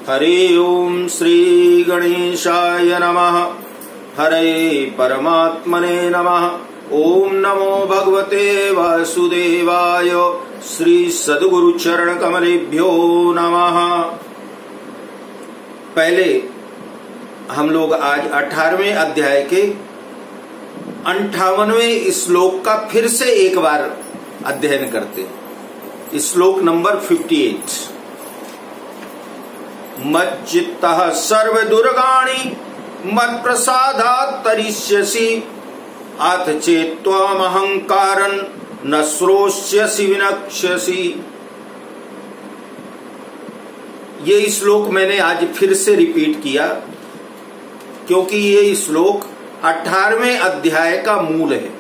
हरि ओम श्री गणेशाय नमः। हरे परमात्मने नमः। ओम नमो भगवते वासुदेवाय। श्री सद्गुरु चरण कमलेभ्यो नमः। पहले हम लोग आज 18वें अध्याय के 58वें श्लोक का फिर से एक बार अध्ययन करते हैं। श्लोक नंबर 58। मच्चित्तः सर्व दुर्गाणि मत्प्रसादात् तरिष्यसि अथ चेत्त्वमहंकारं न श्रोष्यसि विनक्ष्यसि। ये श्लोक मैंने आज फिर से रिपीट किया क्योंकि ये श्लोक 18वें अध्याय का मूल है।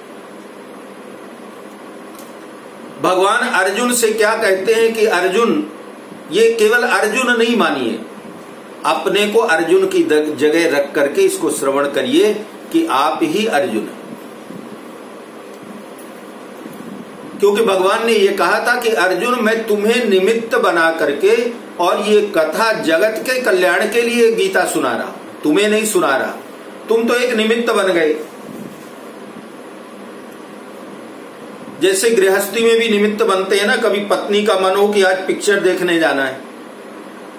भगवान अर्जुन से क्या कहते हैं कि अर्जुन, ये केवल अर्जुन नहीं मानिए, अपने को अर्जुन की जगह रख करके इसको श्रवण करिए कि आप ही अर्जुन हैं। क्योंकि भगवान ने ये कहा था कि अर्जुन, मैं तुम्हें निमित्त बना करके और ये कथा जगत के कल्याण के लिए गीता सुना रहा, तुम्हें नहीं सुना रहा। तुम तो एक निमित्त बन गए। जैसे गृहस्थी में भी निमित्त बनते हैं ना, कभी पत्नी का मन हो कि आज पिक्चर देखने जाना है,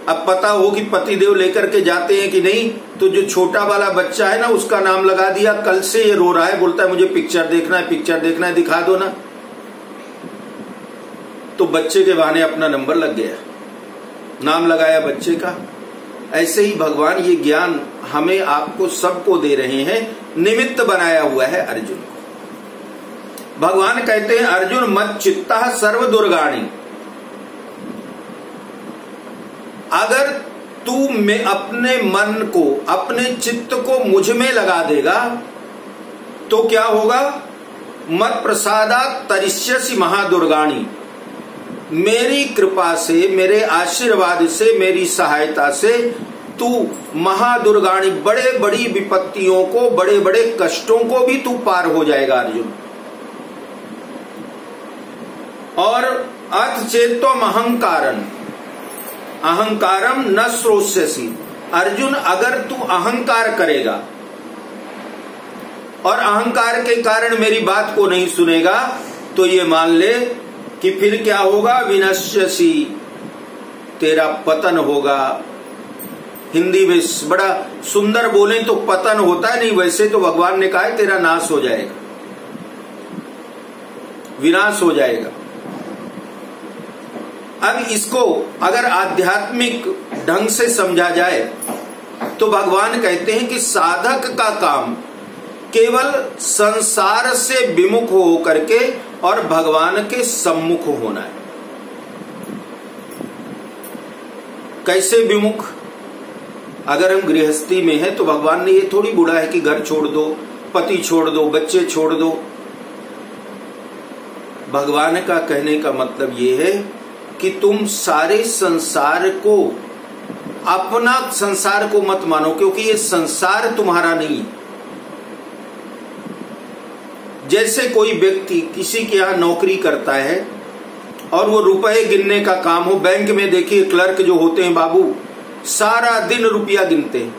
अब पता हो कि पतिदेव लेकर के जाते हैं कि नहीं, तो जो छोटा वाला बच्चा है ना उसका नाम लगा दिया, कल से ये रो रहा है, बोलता है मुझे पिक्चर देखना है, पिक्चर देखना है, दिखा दो ना। तो बच्चे के बहाने अपना नंबर लग गया, नाम लगाया बच्चे का। ऐसे ही भगवान ये ज्ञान हमें आपको सबको दे रहे हैं, निमित्त बनाया हुआ है अर्जुन को। भगवान कहते हैं अर्जुन मत चित्तः सर्व दुर्गाणि, अगर तू में अपने मन को, अपने चित्त को मुझ में लगा देगा तो क्या होगा? मत प्रसादात् तरिष्यसि महादुर्गाणि, मेरी कृपा से, मेरे आशीर्वाद से, मेरी सहायता से तू महादुर्गाणि, बड़े बड़ी विपत्तियों को, बड़े बड़े कष्टों को भी तू पार हो जाएगा अर्जुन। और अथ चेत्त्वम् अहंकारं, अहंकारम न श्रोष्यसि, अर्जुन अगर तू अहंकार करेगा और अहंकार के कारण मेरी बात को नहीं सुनेगा तो ये मान ले कि फिर क्या होगा? विनश्यसि, तेरा पतन होगा। हिंदी में बड़ा सुंदर बोले तो पतन होता है, नहीं वैसे तो भगवान ने कहा है तेरा नाश हो जाएगा, विनाश हो जाएगा। अब इसको अगर आध्यात्मिक ढंग से समझा जाए तो भगवान कहते हैं कि साधक का काम केवल संसार से विमुख हो करके और भगवान के सम्मुख होना है। कैसे विमुख? अगर हम गृहस्थी में हैं तो भगवान ने ये थोड़ी बोला है कि घर छोड़ दो, पति छोड़ दो, बच्चे छोड़ दो। भगवान का कहने का मतलब ये है कि तुम सारे संसार को, अपना संसार को मत मानो, क्योंकि ये संसार तुम्हारा नहीं है। जैसे कोई व्यक्ति किसी के यहाँ नौकरी करता है और वो रुपए गिनने का काम हो, बैंक में देखिए क्लर्क जो होते हैं बाबू, सारा दिन रुपया गिनते हैं,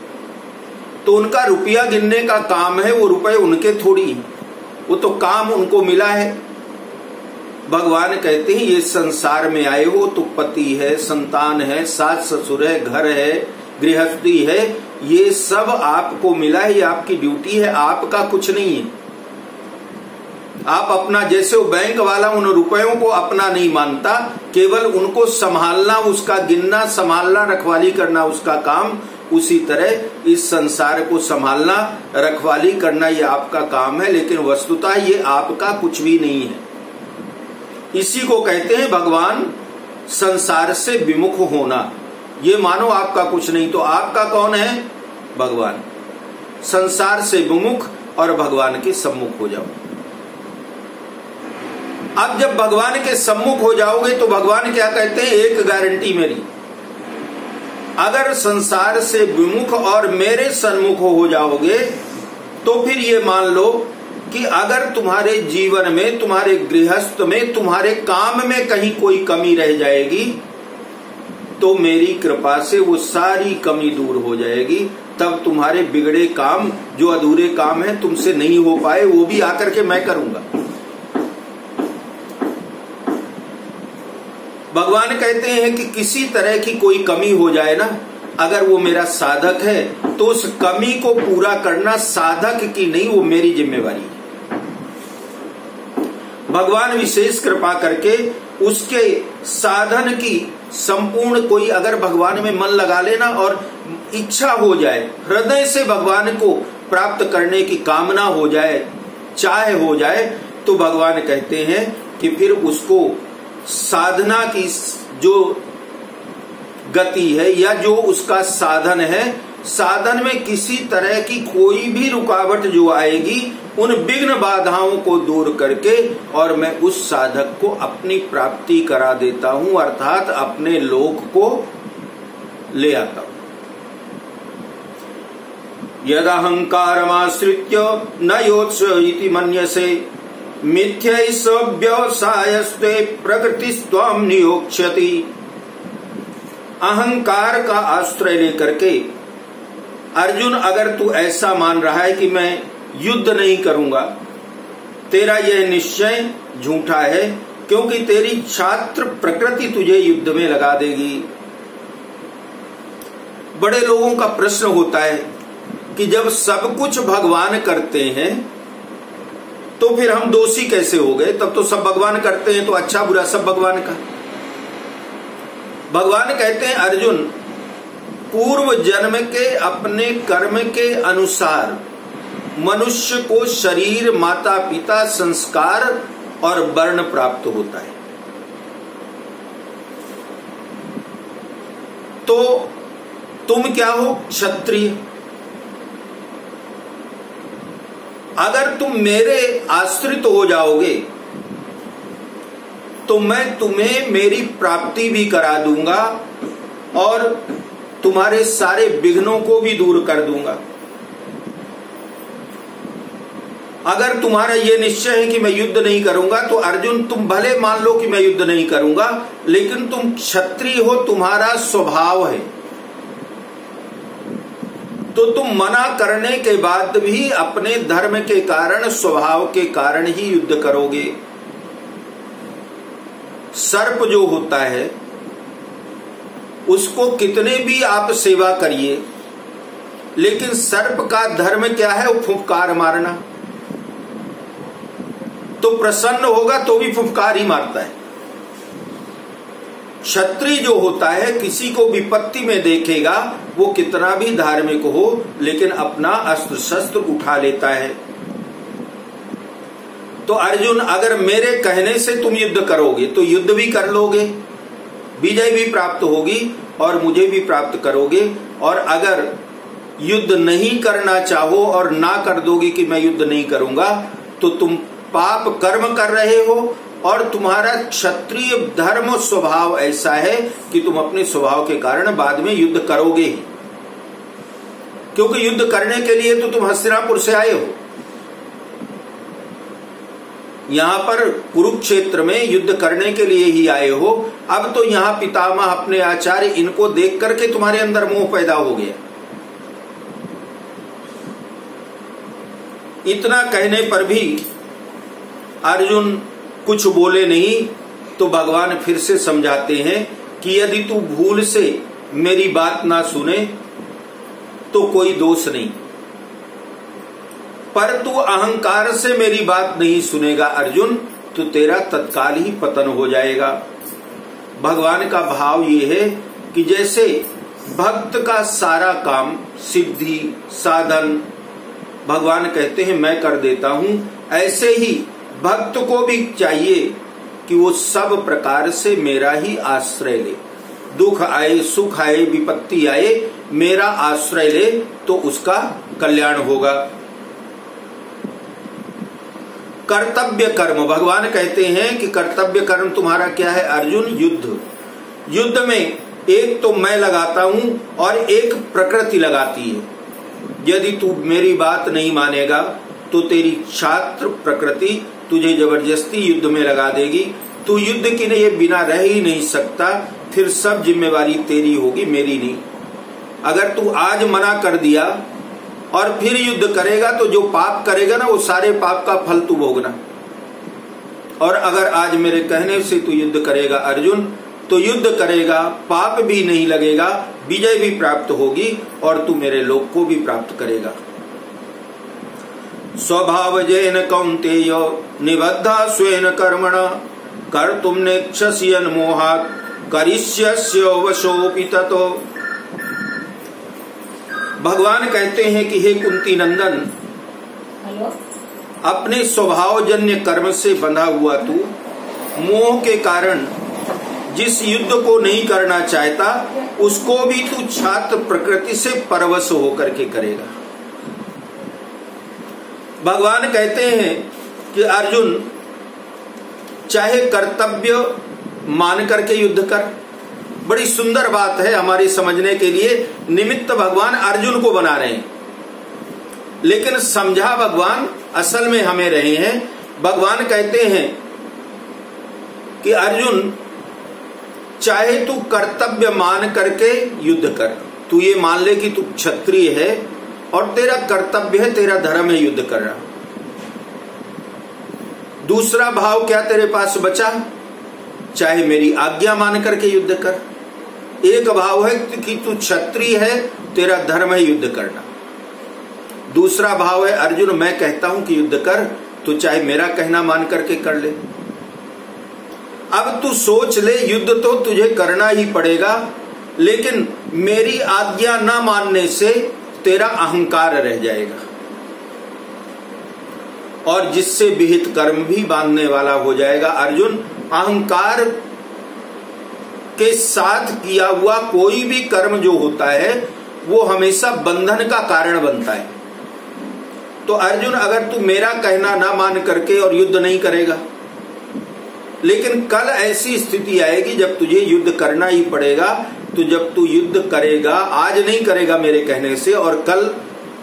तो उनका रुपया गिनने का काम है, वो रुपए उनके थोड़ी, वो तो काम उनको मिला है। भगवान कहते हैं ये संसार में आए हो तो पति है, संतान है, सास ससुर है, घर है, गृहस्थी है, ये सब आपको मिला है, ये आपकी ड्यूटी है, आपका कुछ नहीं है। आप अपना, जैसे वो बैंक वाला उन रुपयों को अपना नहीं मानता, केवल उनको संभालना, उसका गिनना, संभालना, रखवाली करना उसका काम, उसी तरह इस संसार को संभालना, रखवाली करना ये आपका काम है, लेकिन वस्तुतः ये आपका कुछ भी नहीं है। इसी को कहते हैं भगवान संसार से विमुख होना। ये मानो आपका कुछ नहीं, तो आपका कौन है? भगवान। संसार से विमुख और भगवान के सम्मुख हो जाओ। अब जब भगवान के सम्मुख हो जाओगे तो भगवान क्या कहते हैं? एक गारंटी मेरी, अगर संसार से विमुख और मेरे सन्मुख हो जाओगे तो फिर ये मान लो कि अगर तुम्हारे जीवन में, तुम्हारे गृहस्थ में, तुम्हारे काम में कहीं कोई कमी रह जाएगी तो मेरी कृपा से वो सारी कमी दूर हो जाएगी। तब तुम्हारे बिगड़े काम, जो अधूरे काम है तुमसे नहीं हो पाए, वो भी आकर के मैं करूंगा। भगवान कहते हैं कि किसी तरह की कोई कमी हो जाए ना, अगर वो मेरा साधक है तो उस कमी को पूरा करना साधक की नहीं, वो मेरी जिम्मेवारी है। भगवान विशेष कृपा करके उसके साधन की संपूर्ण, कोई अगर भगवान में मन लगा लेना और इच्छा हो जाए, हृदय से भगवान को प्राप्त करने की कामना हो जाए, चाह हो जाए, तो भगवान कहते हैं कि फिर उसको साधना की जो गति है या जो उसका साधन है, साधन में किसी तरह की कोई भी रुकावट जो आएगी, उन विघ्न बाधाओं को दूर करके और मैं उस साधक को अपनी प्राप्ति करा देता हूं, अर्थात अपने लोक को ले आता हूं। यदहंकारमाश्रित्य न योत्स इति मन्यसे मिथ्यैष व्यवसायस्ते प्रकृतिस्त्वां नियोक्ष्यति। अहंकार का आश्रय लेकर के अर्जुन, अगर तू ऐसा मान रहा है कि मैं युद्ध नहीं करूंगा, तेरा यह निश्चय झूठा है, क्योंकि तेरी छात्र प्रकृति तुझे युद्ध में लगा देगी। बड़े लोगों का प्रश्न होता है कि जब सब कुछ भगवान करते हैं तो फिर हम दोषी कैसे हो गए? तब तो सब भगवान करते हैं, तो अच्छा बुरा सब भगवान का। भगवान कहते हैं अर्जुन, पूर्व जन्म के अपने कर्म के अनुसार मनुष्य को शरीर, माता पिता, संस्कार और वर्ण प्राप्त होता है। तो तुम क्या हो? क्षत्रिय। अगर तुम मेरे आश्रित हो जाओगे तो मैं तुम्हें मेरी प्राप्ति भी करा दूंगा और तुम्हारे सारे विघ्नों को भी दूर कर दूंगा। अगर तुम्हारा यह निश्चय है कि मैं युद्ध नहीं करूंगा, तो अर्जुन तुम भले मान लो कि मैं युद्ध नहीं करूंगा, लेकिन तुम क्षत्रिय हो, तुम्हारा स्वभाव है, तो तुम मना करने के बाद भी अपने धर्म के कारण, स्वभाव के कारण ही युद्ध करोगे। सर्प जो होता है उसको कितने भी आप सेवा करिए, लेकिन सर्प का धर्म क्या है? वो फुफकार मारना। तो प्रसन्न होगा तो भी फुफकार ही मारता है। क्षत्रिय जो होता है किसी को विपत्ति में देखेगा, वो कितना भी धार्मिक हो, लेकिन अपना अस्त्र शस्त्र उठा लेता है। तो अर्जुन, अगर मेरे कहने से तुम युद्ध करोगे तो युद्ध भी कर लोगे, विजय भी प्राप्त होगी और मुझे भी प्राप्त करोगे। और अगर युद्ध नहीं करना चाहो और ना कर दोगे कि मैं युद्ध नहीं करूंगा, तो तुम पाप कर्म कर रहे हो और तुम्हारा क्षत्रिय धर्म स्वभाव ऐसा है कि तुम अपने स्वभाव के कारण बाद में युद्ध करोगे ही, क्योंकि युद्ध करने के लिए तो तुम हस्तिनापुर से आए हो। यहां पर कुरुक्षेत्र में युद्ध करने के लिए ही आए हो। अब तो यहां पितामह, अपने आचार्य, इनको देख करके तुम्हारे अंदर मोह पैदा हो गया। इतना कहने पर भी अर्जुन कुछ बोले नहीं, तो भगवान फिर से समझाते हैं कि यदि तू भूल से मेरी बात ना सुने तो कोई दोष नहीं, पर तू अहंकार से मेरी बात नहीं सुनेगा अर्जुन, तो तेरा तत्काल ही पतन हो जाएगा। भगवान का भाव ये है कि जैसे भक्त का सारा काम, सिद्धि, साधन भगवान कहते हैं मैं कर देता हूं, ऐसे ही भक्त को भी चाहिए कि वो सब प्रकार से मेरा ही आश्रय ले। दुख आए, सुख आए, विपत्ति आए, मेरा आश्रय ले तो उसका कल्याण होगा। कर्तव्य कर्म, भगवान कहते हैं कि कर्तव्य कर्म तुम्हारा क्या है अर्जुन? युद्ध। युद्ध में एक तो मैं लगाता हूं और एक प्रकृति लगाती है। यदि तू मेरी बात नहीं मानेगा तो तेरी छात्र प्रकृति तुझे जबरदस्ती युद्ध में लगा देगी। तू युद्ध के लिए बिना रह ही नहीं सकता, फिर सब जिम्मेवारी तेरी होगी, मेरी नहीं। अगर तू आज मना कर दिया और फिर युद्ध करेगा तो जो पाप करेगा ना, वो सारे पाप का फल तू भोगना। और अगर आज मेरे कहने से तू युद्ध करेगा अर्जुन, तो युद्ध करेगा, पाप भी नहीं लगेगा, विजय भी प्राप्त होगी और तू मेरे लोक को भी प्राप्त करेगा। स्वभावजेन कौन्तेय निबद्धा स्वेन कर्मणा कर्तुम नेच्छसि मोहात् करिष्यस्य वशोऽपि ततो। भगवान कहते हैं कि हे कुंती नंदन, अपने स्वभावजन्य कर्म से बंधा हुआ तू मोह के कारण जिस युद्ध को नहीं करना चाहता, उसको भी तू छात्र प्रकृति से परवश होकर के करेगा। भगवान कहते हैं कि अर्जुन, चाहे कर्तव्य मान करके युद्ध कर। बड़ी सुंदर बात है हमारे समझने के लिए। निमित्त भगवान अर्जुन को बना रहे हैं, लेकिन समझा भगवान असल में हमें रहे हैं। भगवान कहते हैं कि अर्जुन, चाहे तू कर्तव्य मान करके युद्ध कर। तू ये मान ले कि तू क्षत्रिय है और तेरा कर्तव्य है, तेरा धर्म है युद्ध करना। दूसरा भाव क्या तेरे पास बचा? चाहे मेरी आज्ञा मान करके युद्ध कर। एक भाव है कि तू क्षत्रिय है, तेरा धर्म है युद्ध करना। दूसरा भाव है अर्जुन, मैं कहता हूं कि युद्ध कर, तो चाहे मेरा कहना मान करके कर ले। अब तू सोच ले, युद्ध तो तुझे करना ही पड़ेगा, लेकिन मेरी आज्ञा न मानने से तेरा अहंकार रह जाएगा और जिससे विहित कर्म भी बांधने वाला हो जाएगा। अर्जुन, अहंकार के साथ किया हुआ कोई भी कर्म जो होता है वो हमेशा बंधन का कारण बनता है। तो अर्जुन, अगर तू मेरा कहना ना मान करके और युद्ध नहीं करेगा, लेकिन कल ऐसी स्थिति आएगी जब तुझे युद्ध करना ही पड़ेगा। तो जब तू युद्ध करेगा, आज नहीं करेगा मेरे कहने से, और कल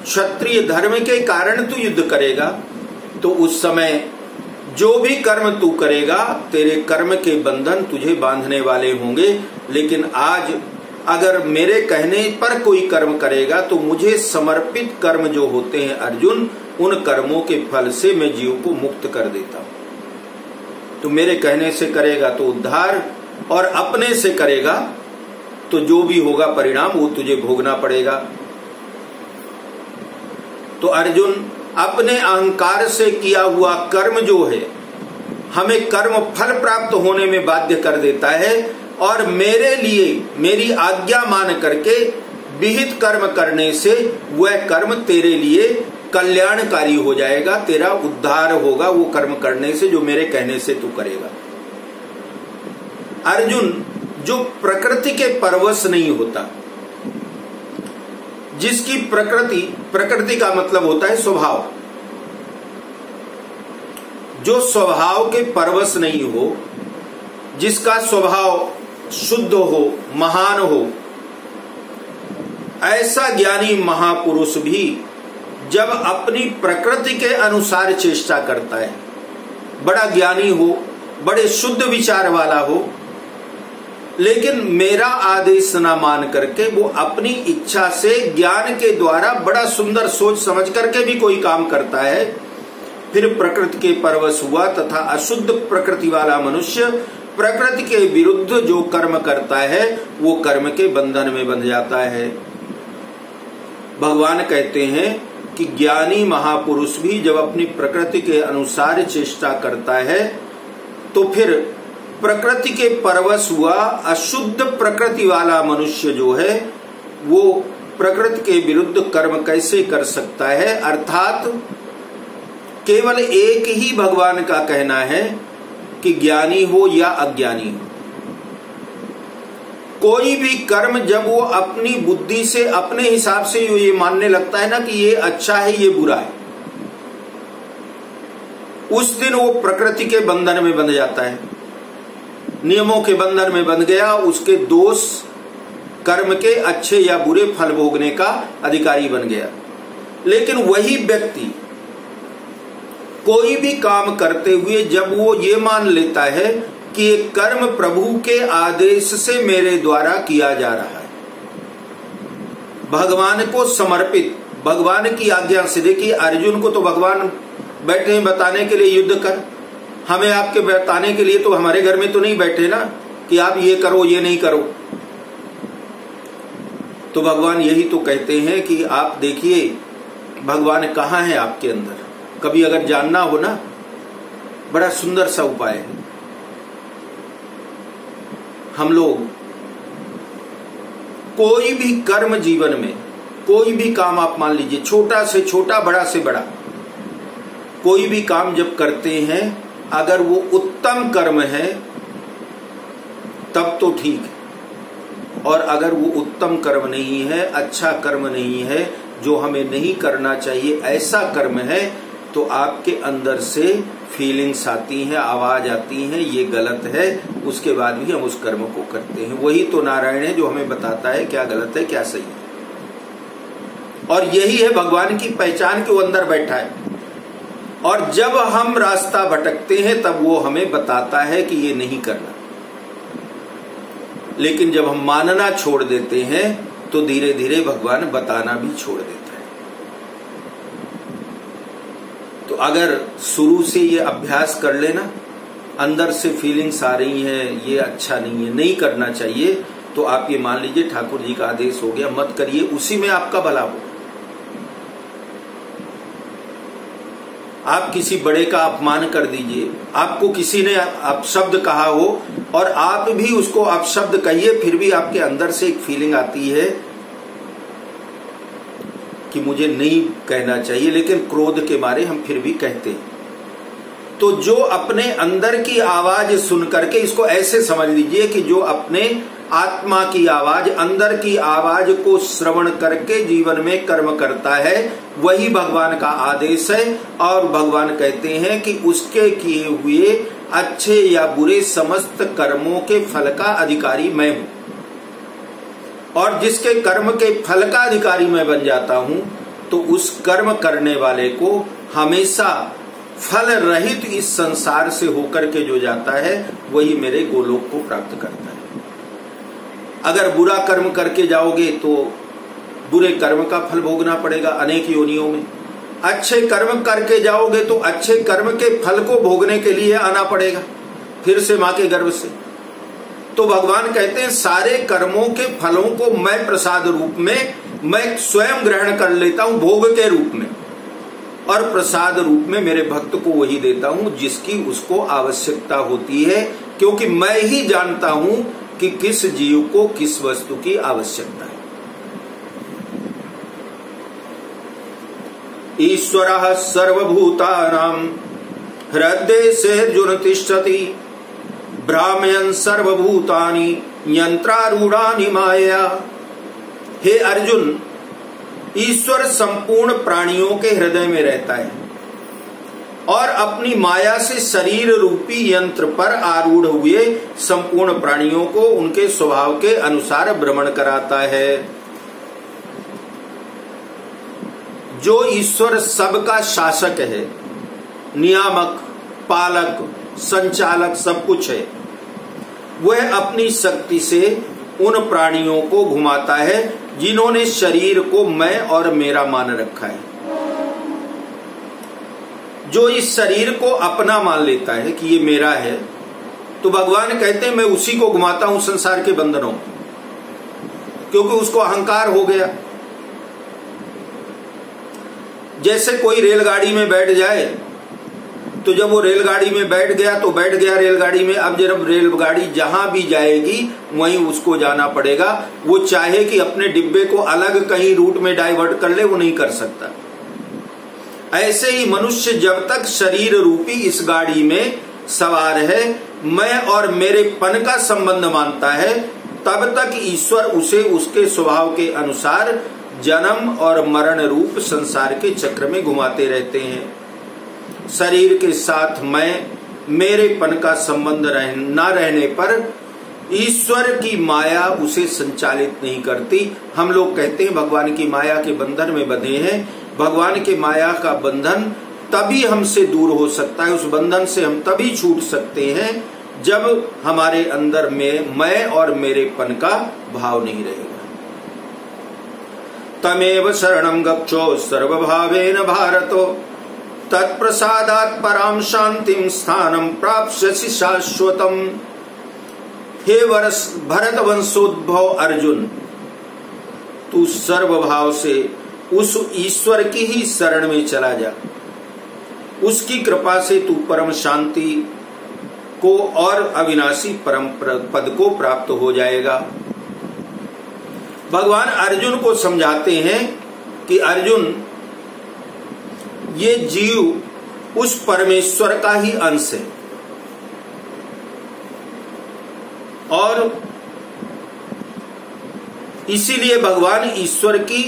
क्षत्रिय धर्म के कारण तू युद्ध करेगा, तो उस समय जो भी कर्म तू करेगा, तेरे कर्म के बंधन तुझे बांधने वाले होंगे। लेकिन आज अगर मेरे कहने पर कोई कर्म करेगा, तो मुझे समर्पित कर्म जो होते हैं अर्जुन, उन कर्मों के फल से मैं जीव को मुक्त कर देता हूं। तो मेरे कहने से करेगा तो उद्धार, और अपने से करेगा तो जो भी होगा परिणाम वो तुझे भोगना पड़ेगा। तो अर्जुन, अपने अहंकार से किया हुआ कर्म जो है हमें कर्म फल प्राप्त होने में बाध्य कर देता है, और मेरे लिए मेरी आज्ञा मान करके विहित कर्म करने से वह कर्म तेरे लिए कल्याणकारी हो जाएगा, तेरा उद्धार होगा वो कर्म करने से जो मेरे कहने से तू करेगा। अर्जुन, जो प्रकृति के परवश नहीं होता, जिसकी प्रकृति का मतलब होता है स्वभाव, जो स्वभाव के परवश नहीं हो, जिसका स्वभाव शुद्ध हो, महान हो, ऐसा ज्ञानी महापुरुष भी जब अपनी प्रकृति के अनुसार चेष्टा करता है, बड़ा ज्ञानी हो, बड़े शुद्ध विचार वाला हो, लेकिन मेरा आदेश ना मान करके वो अपनी इच्छा से ज्ञान के द्वारा बड़ा सुंदर सोच समझ करके भी कोई काम करता है, फिर प्रकृति के परवश हुआ तथा अशुद्ध प्रकृति वाला मनुष्य प्रकृति के विरुद्ध जो कर्म करता है वो कर्म के बंधन में बंध जाता है। भगवान कहते हैं कि ज्ञानी महापुरुष भी जब अपनी प्रकृति के अनुसार चेष्टा करता है, तो फिर प्रकृति के परवश हुआ अशुद्ध प्रकृति वाला मनुष्य जो है वो प्रकृति के विरुद्ध कर्म कैसे कर सकता है। अर्थात केवल एक ही भगवान का कहना है कि ज्ञानी हो या अज्ञानी हो, कोई भी कर्म जब वो अपनी बुद्धि से अपने हिसाब से ये मानने लगता है ना कि ये अच्छा है ये बुरा है, उस दिन वो प्रकृति के बंधन में बंध जाता है, नियमों के बंधन में बंध गया, उसके दोष कर्म के अच्छे या बुरे फल भोगने का अधिकारी बन गया। लेकिन वही व्यक्ति कोई भी काम करते हुए जब वो ये मान लेता है कि ये कर्म प्रभु के आदेश से मेरे द्वारा किया जा रहा है, भगवान को समर्पित, भगवान की आज्ञा से। देखिए अर्जुन को तो भगवान बैठे हैं बताने के लिए युद्ध कर, हमें आपके बताने के लिए तो हमारे घर में तो नहीं बैठे ना कि आप ये करो ये नहीं करो। तो भगवान यही तो कहते हैं कि आप देखिए भगवान कहाँ है आपके अंदर। कभी अगर जानना हो ना, बड़ा सुंदर सा उपाय है। हम लोग कोई भी कर्म जीवन में, कोई भी काम आप मान लीजिए, छोटा से छोटा बड़ा से बड़ा, कोई भी काम जब करते हैं अगर वो उत्तम कर्म है तब तो ठीक है, और अगर वो उत्तम कर्म नहीं है, अच्छा कर्म नहीं है, जो हमें नहीं करना चाहिए ऐसा कर्म है, तो आपके अंदर से फीलिंग्स आती हैं, आवाज आती है, ये गलत है, उसके बाद भी हम उस कर्म को करते हैं। वही तो नारायण है जो हमें बताता है क्या गलत है क्या सही है, और यही है भगवान की पहचान के वो अंदर बैठा है। और जब हम रास्ता भटकते हैं तब वो हमें बताता है कि ये नहीं करना, लेकिन जब हम मानना छोड़ देते हैं तो धीरे धीरे भगवान बताना भी छोड़ देता है। तो अगर शुरू से ये अभ्यास कर लेना, अंदर से फीलिंग्स आ रही हैं ये अच्छा नहीं है, नहीं करना चाहिए, तो आप ये मान लीजिए ठाकुर जी का आदेश हो गया, मत करिए, उसी में आपका भला हो। आप किसी बड़े का अपमान कर दीजिए, आपको किसी ने अपशब्द कहा हो और आप भी उसको अपशब्द कहिए, फिर भी आपके अंदर से एक फीलिंग आती है कि मुझे नहीं कहना चाहिए, लेकिन क्रोध के मारे हम फिर भी कहते हैं। तो जो अपने अंदर की आवाज सुन करके, इसको ऐसे समझ लीजिए कि जो अपने आत्मा की आवाज, अंदर की आवाज को श्रवण करके जीवन में कर्म करता है, वही भगवान का आदेश है। और भगवान कहते हैं कि उसके किए हुए अच्छे या बुरे समस्त कर्मों के फल का अधिकारी मैं हूं, और जिसके कर्म के फल का अधिकारी मैं बन जाता हूं, तो उस कर्म करने वाले को हमेशा फल रहित इस संसार से होकर के जो जाता है वही मेरे गोलोक को प्राप्त करता है। अगर बुरा कर्म करके जाओगे तो बुरे कर्म का फल भोगना पड़ेगा अनेक योनियों में, अच्छे कर्म करके जाओगे तो अच्छे कर्म के फल को भोगने के लिए आना पड़ेगा फिर से मां के गर्भ से। तो भगवान कहते हैं सारे कर्मों के फलों को मैं प्रसाद रूप में, मैं स्वयं ग्रहण कर लेता हूं भोग के रूप में, और प्रसाद रूप में मेरे भक्त को वही देता हूं जिसकी उसको आवश्यकता होती है, क्योंकि मैं ही जानता हूं कि किस जीव को किस वस्तु की आवश्यकता है। ईश्वरः सर्वभूतानां हृदयेऽर्जुन तिष्ठति भ्रामयन् सर्वभूतानि यंत्रारूढ़ानि माया। हे अर्जुन, ईश्वर संपूर्ण प्राणियों के हृदय में रहता है और अपनी माया से शरीर रूपी यंत्र पर आरूढ़ हुए संपूर्ण प्राणियों को उनके स्वभाव के अनुसार भ्रमण कराता है। जो ईश्वर सबका शासक है, नियामक, पालक, संचालक, सब कुछ है, वह अपनी शक्ति से उन प्राणियों को घुमाता है जिन्होंने शरीर को मैं और मेरा मान रखा है। जो इस शरीर को अपना मान लेता है कि ये मेरा है, तो भगवान कहते हैं मैं उसी को घुमाता हूं संसार के बंधनों, क्योंकि उसको अहंकार हो गया। जैसे कोई रेलगाड़ी में बैठ जाए, तो जब वो रेलगाड़ी में बैठ गया तो बैठ गया रेलगाड़ी में। अब जब रेलगाड़ी जहां भी जाएगी वहीं उसको जाना पड़ेगा। वो चाहे कि अपने डिब्बे को अलग कहीं रूट में डाइवर्ट कर ले, वो नहीं कर सकता। ऐसे ही मनुष्य जब तक शरीर रूपी इस गाड़ी में सवार है, मैं और मेरे पन का संबंध मानता है, तब तक ईश्वर उसे उसके स्वभाव के अनुसार जन्म और मरण रूप संसार के चक्र में घुमाते रहते हैं। शरीर के साथ मैं, मेरे पन का संबंध न रहने पर ईश्वर की माया उसे संचालित नहीं करती। हम लोग कहते हैं भगवान की माया के बंधन में बंधे हैं। भगवान के माया का बंधन तभी हमसे दूर हो सकता है, उस बंधन से हम तभी छूट सकते हैं जब हमारे अंदर में मैं और मेरेपन का भाव नहीं रहेगा। तमेव शरणं गच्छो सर्वभावेन भारतो तत्प्रसादात् परां शांतिं स्थानं प्राप्स्यसि शाश्वतम्। हे भरत वंशोद्भव अर्जुन, तू सर्वभाव से उस ईश्वर की ही शरण में चला जा। उसकी कृपा से तू परम शांति को और अविनाशी परम पद को प्राप्त हो जाएगा। भगवान अर्जुन को समझाते हैं कि अर्जुन, ये जीव उस परमेश्वर का ही अंश है और इसीलिए भगवान ईश्वर की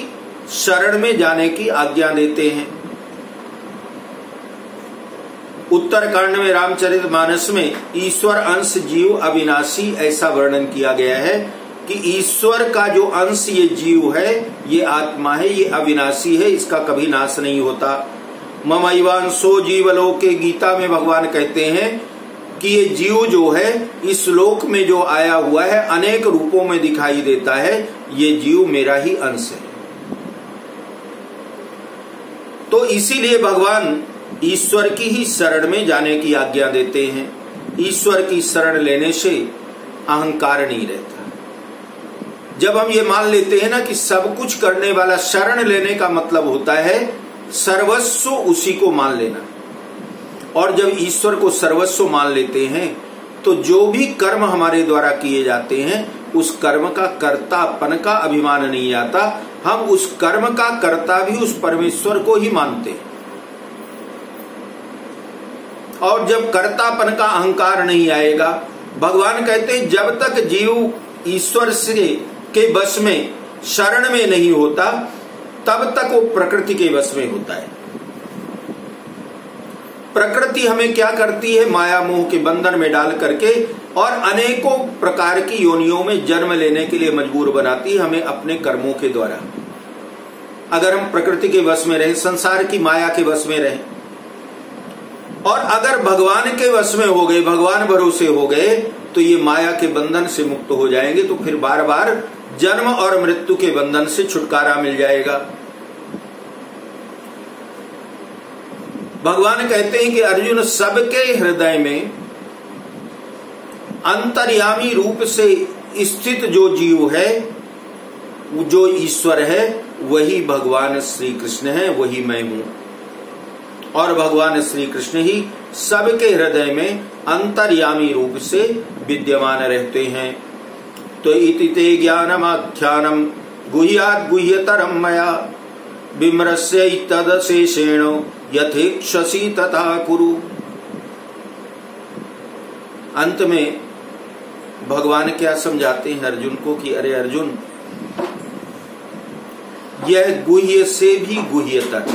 शरण में जाने की आज्ञा देते हैं। उत्तरकांड में रामचरितमानस में ईश्वर अंश जीव अविनाशी ऐसा वर्णन किया गया है कि ईश्वर का जो अंश ये जीव है, ये आत्मा है, ये अविनाशी है, इसका कभी नाश नहीं होता। ममैवांशो जीवलोके, गीता में भगवान कहते हैं कि ये जीव जो है इस लोक में जो आया हुआ है, अनेक रूपों में दिखाई देता है, ये जीव मेरा ही अंश है। तो इसीलिए भगवान ईश्वर की ही शरण में जाने की आज्ञा देते हैं। ईश्वर की शरण लेने से अहंकार नहीं रहता। जब हम ये मान लेते हैं ना कि सब कुछ करने वाला, शरण लेने का मतलब होता है सर्वस्व उसी को मान लेना। और जब ईश्वर को सर्वस्व मान लेते हैं तो जो भी कर्म हमारे द्वारा किए जाते हैं उस कर्म का कर्तापन का अभिमान नहीं आता। हम उस कर्म का कर्ता भी उस परमेश्वर को ही मानते हैं। और जब कर्तापन का अहंकार नहीं आएगा, भगवान कहते हैं जब तक जीव ईश्वर से के वश में, शरण में नहीं होता, तब तक वो प्रकृति के वश में होता है। प्रकृति हमें क्या करती है? माया मोह के बंधन में डाल करके और अनेकों प्रकार की योनियों में जन्म लेने के लिए मजबूर बनाती है हमें अपने कर्मों के द्वारा। अगर हम प्रकृति के वश में रहे, संसार की माया के वश में रहे, और अगर भगवान के वश में हो गए, भगवान भरोसे हो गए, तो ये माया के बंधन से मुक्त हो जाएंगे। तो फिर बार बार जन्म और मृत्यु के बंधन से छुटकारा मिल जाएगा। भगवान कहते हैं कि अर्जुन, सबके हृदय में अंतर्यामी रूप से स्थित जो जीव है, जो ईश्वर है, वही भगवान श्री कृष्ण है, वही मैं हूं। और भगवान श्री कृष्ण ही सबके हृदय में अंतर्यामी रूप से विद्यमान रहते हैं। तो इति ते ज्ञानमाख्यानम गुह्यात् गुह्यतरम मया विमृश्य तदशेषेण यथेक्षसि तथा कुरु। अंत में भगवान क्या समझाते हैं अर्जुन को कि अरे अर्जुन, यह गुह्य से भी गुह्यतर,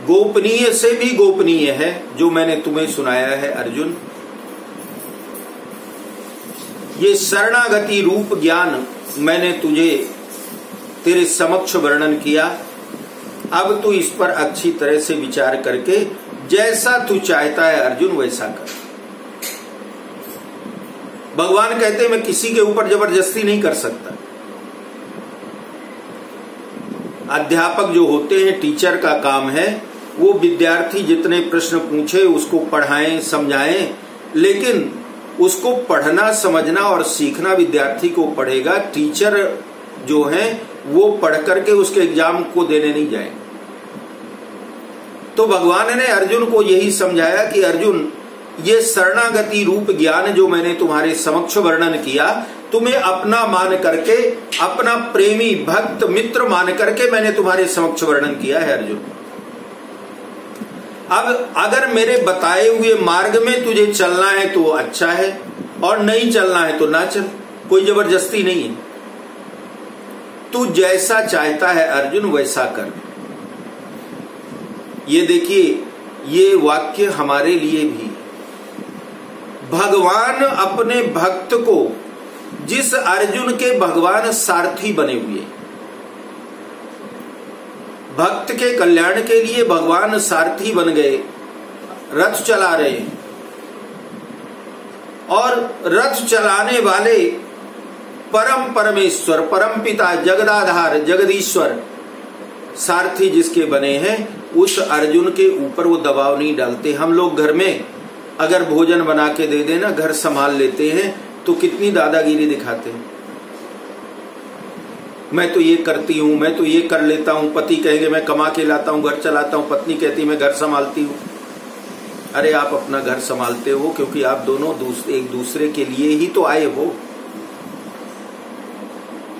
गोपनीय से भी गोपनीय है जो मैंने तुम्हें सुनाया है अर्जुन। ये शरणागति रूप ज्ञान मैंने तुझे तेरे समक्ष वर्णन किया। अब तू इस पर अच्छी तरह से विचार करके जैसा तू चाहता है अर्जुन वैसा कर। भगवान कहते हैं मैं किसी के ऊपर जबरदस्ती नहीं कर सकता। अध्यापक जो होते हैं, टीचर का काम है वो विद्यार्थी जितने प्रश्न पूछे उसको पढ़ाएं, समझाएं, लेकिन उसको पढ़ना, समझना और सीखना विद्यार्थी को पड़ेगा। टीचर जो है वो पढ़ करके उसके एग्जाम को देने नहीं जाए। तो भगवान ने अर्जुन को यही समझाया कि अर्जुन, ये शरणागति रूप ज्ञान जो मैंने तुम्हारे समक्ष वर्णन किया, तुम्हें अपना मान करके, अपना प्रेमी भक्त मित्र मान करके मैंने तुम्हारे समक्ष वर्णन किया है अर्जुन। अब अगर मेरे बताए हुए मार्ग में तुझे चलना है तो अच्छा है, और नहीं चलना है तो ना चल, कोई जबरदस्ती नहीं है। तू जैसा चाहता है अर्जुन वैसा कर। ये देखिए, ये वाक्य हमारे लिए भी, भगवान अपने भक्त को, जिस अर्जुन के भगवान सारथी बने हुए, भक्त के कल्याण के लिए भगवान सारथी बन गए, रथ चला रहे हैं, और रथ चलाने वाले परम परमेश्वर, परम पिता, जगदाधार, जगदीश्वर सारथी जिसके बने हैं, उस अर्जुन के ऊपर वो दबाव नहीं डालते। हम लोग घर में अगर भोजन बना के दे देना, घर संभाल लेते हैं, तो कितनी दादागिरी दिखाते हैं। मैं तो ये करती हूं, मैं तो ये कर लेता हूं, पति कहेंगे मैं कमा के लाता हूं, घर चलाता हूं, पत्नी कहती मैं घर संभालती हूं। अरे आप अपना घर संभालते हो क्योंकि आप दोनों एक दूसरे के लिए ही तो आए हो।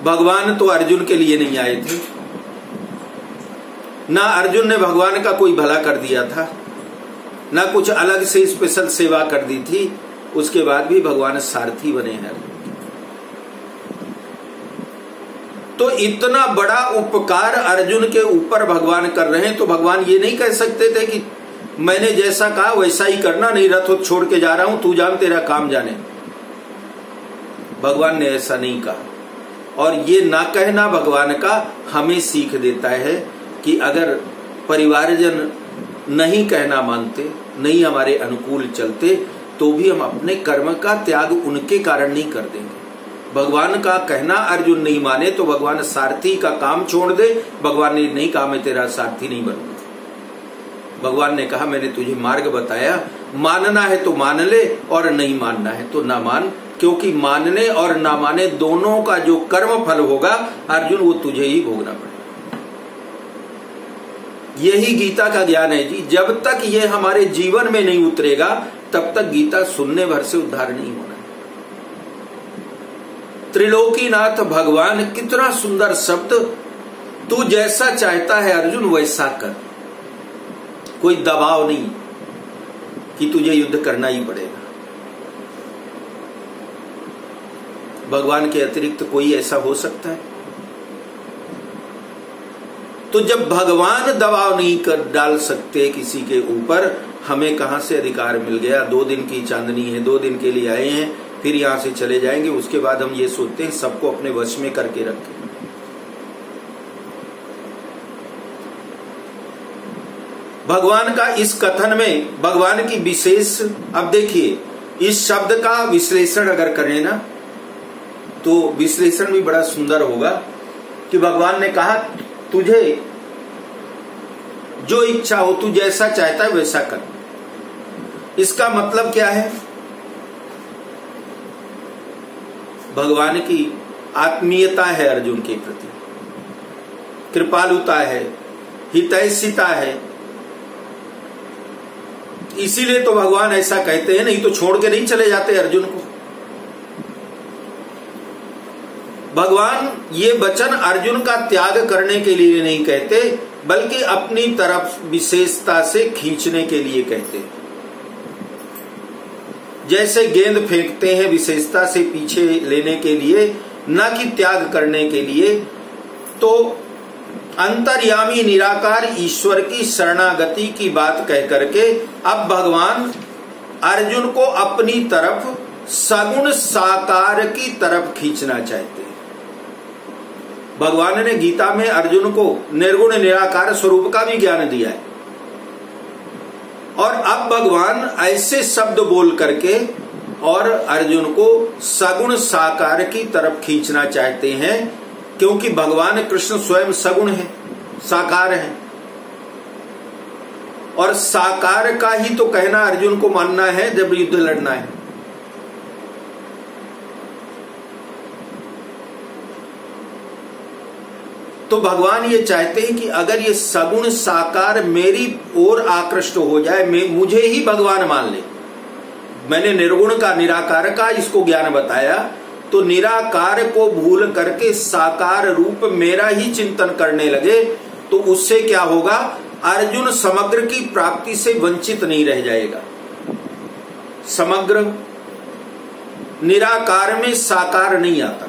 भगवान तो अर्जुन के लिए नहीं आए थे ना, अर्जुन ने भगवान का कोई भला कर दिया था, ना कुछ अलग से स्पेशल सेवा कर दी थी। उसके बाद भी भगवान सारथी बने हैं। तो इतना बड़ा उपकार अर्जुन के ऊपर भगवान कर रहे हैं, तो भगवान ये नहीं कह सकते थे कि मैंने जैसा कहा वैसा ही करना, नहीं रथ छोड़ के जा रहा हूं, तू जान तेरा काम जाने। भगवान ने ऐसा नहीं कहा। और ये ना कहना भगवान का हमें सीख देता है कि अगर परिवारजन नहीं कहना मानते, नहीं हमारे अनुकूल चलते, तो भी हम अपने कर्म का त्याग उनके कारण नहीं कर देंगे। भगवान का कहना अर्जुन नहीं माने तो भगवान सारथी का काम छोड़ दे। भगवान ने नहीं कहा मैं तेरा सारथी नहीं बनूंगा। भगवान ने कहा मैंने तुझे मार्ग बताया, मानना है तो मान ले और नहीं मानना है तो ना मान, क्योंकि मानने और ना माने दोनों का जो कर्म फल होगा अर्जुन वो तुझे ही भोगना पड़ेगा। यही गीता का ज्ञान है जी। जब तक ये हमारे जीवन में नहीं उतरेगा तब तक गीता सुनने भर से उद्धार नहीं होना। त्रिलोकीनाथ भगवान, कितना सुंदर शब्द, तू जैसा चाहता है अर्जुन वैसा कर। कोई दबाव नहीं कि तुझे युद्ध करना ही पड़ेगा। भगवान के अतिरिक्त कोई ऐसा हो सकता है? तो जब भगवान दबाव नहीं कर डाल सकते किसी के ऊपर, हमें कहां से अधिकार मिल गया? 2 दिन की चांदनी है, 2 दिन के लिए आए हैं, फिर यहां से चले जाएंगे। उसके बाद हम ये सोचते हैं सबको अपने वश में करके रखें। भगवान का इस कथन में भगवान की विशेष, अब देखिए इस शब्द का विश्लेषण अगर करें ना तो विश्लेषण भी बड़ा सुंदर होगा कि भगवान ने कहा तुझे जो इच्छा हो, तू जैसा चाहता है वैसा कर। इसका मतलब क्या है? भगवान की आत्मीयता है अर्जुन के प्रति, कृपालुता है, हितैषिता है। इसीलिए तो भगवान ऐसा कहते हैं, नहीं तो छोड़ के नहीं चले जाते अर्जुन को। भगवान ये वचन अर्जुन का त्याग करने के लिए नहीं कहते, बल्कि अपनी तरफ विशेषता से खींचने के लिए कहते हैं। जैसे गेंद फेंकते हैं विशेषता से पीछे लेने के लिए, न कि त्याग करने के लिए। तो अंतर्यामी निराकार ईश्वर की शरणागति की बात कह करके अब भगवान अर्जुन को अपनी तरफ सगुण साकार की तरफ खींचना चाहते हैं। भगवान ने गीता में अर्जुन को निर्गुण निराकार स्वरूप का भी ज्ञान दिया है, और अब भगवान ऐसे शब्द बोल करके और अर्जुन को सगुण साकार की तरफ खींचना चाहते हैं, क्योंकि भगवान कृष्ण स्वयं सगुण है, साकार है। और साकार का ही तो कहना अर्जुन को मानना है जब युद्ध लड़ना है। तो भगवान ये चाहते हैं कि अगर ये सगुण साकार मेरी ओर आकृष्ट हो जाए, मुझे ही भगवान मान ले। मैंने निर्गुण का निराकार का इसको ज्ञान बताया, तो निराकार को भूल करके साकार रूप मेरा ही चिंतन करने लगे, तो उससे क्या होगा? अर्जुन समग्र की प्राप्ति से वंचित नहीं रह जाएगा। समग्र निराकार में साकार नहीं आता।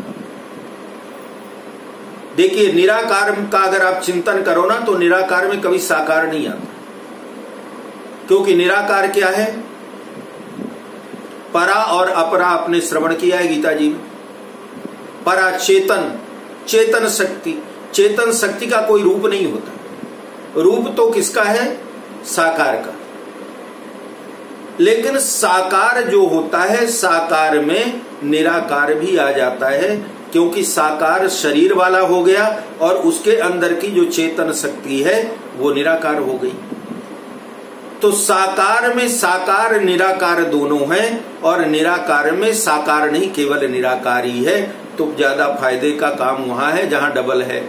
देखिए निराकार का अगर आप चिंतन करो ना, तो निराकार में कभी साकार नहीं आता, क्योंकि निराकार क्या है? परा और अपरा आपने श्रवण किया है गीता जी में। परा चेतन, चेतन शक्ति। चेतन शक्ति का कोई रूप नहीं होता। रूप तो किसका है? साकार का। लेकिन साकार जो होता है, साकार में निराकार भी आ जाता है, क्योंकि साकार शरीर वाला हो गया और उसके अंदर की जो चेतन शक्ति है वो निराकार हो गई। तो साकार में साकार निराकार दोनों हैं, और निराकार में साकार नहीं केवल निराकार ही है। तो ज्यादा फायदे का काम वहां है जहां डबल है,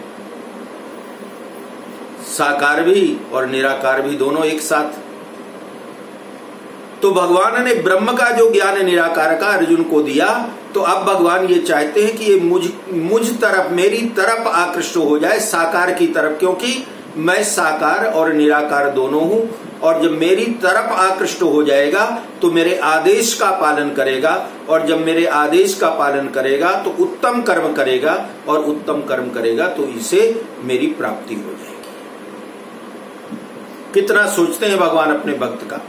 साकार भी और निराकार भी दोनों एक साथ। तो भगवान ने ब्रह्म का जो ज्ञान निराकार का अर्जुन को दिया, तो अब भगवान ये चाहते हैं कि ये मुझ तरफ, मेरी तरफ आकृष्ट हो जाए, साकार की तरफ, क्योंकि मैं साकार और निराकार दोनों हूं। और जब मेरी तरफ आकृष्ट हो जाएगा तो मेरे आदेश का पालन करेगा, और जब मेरे आदेश का पालन करेगा तो उत्तम कर्म करेगा, और उत्तम कर्म करेगा तो इसे मेरी प्राप्ति हो जाएगी। कितना सोचते हैं भगवान अपने भक्त का।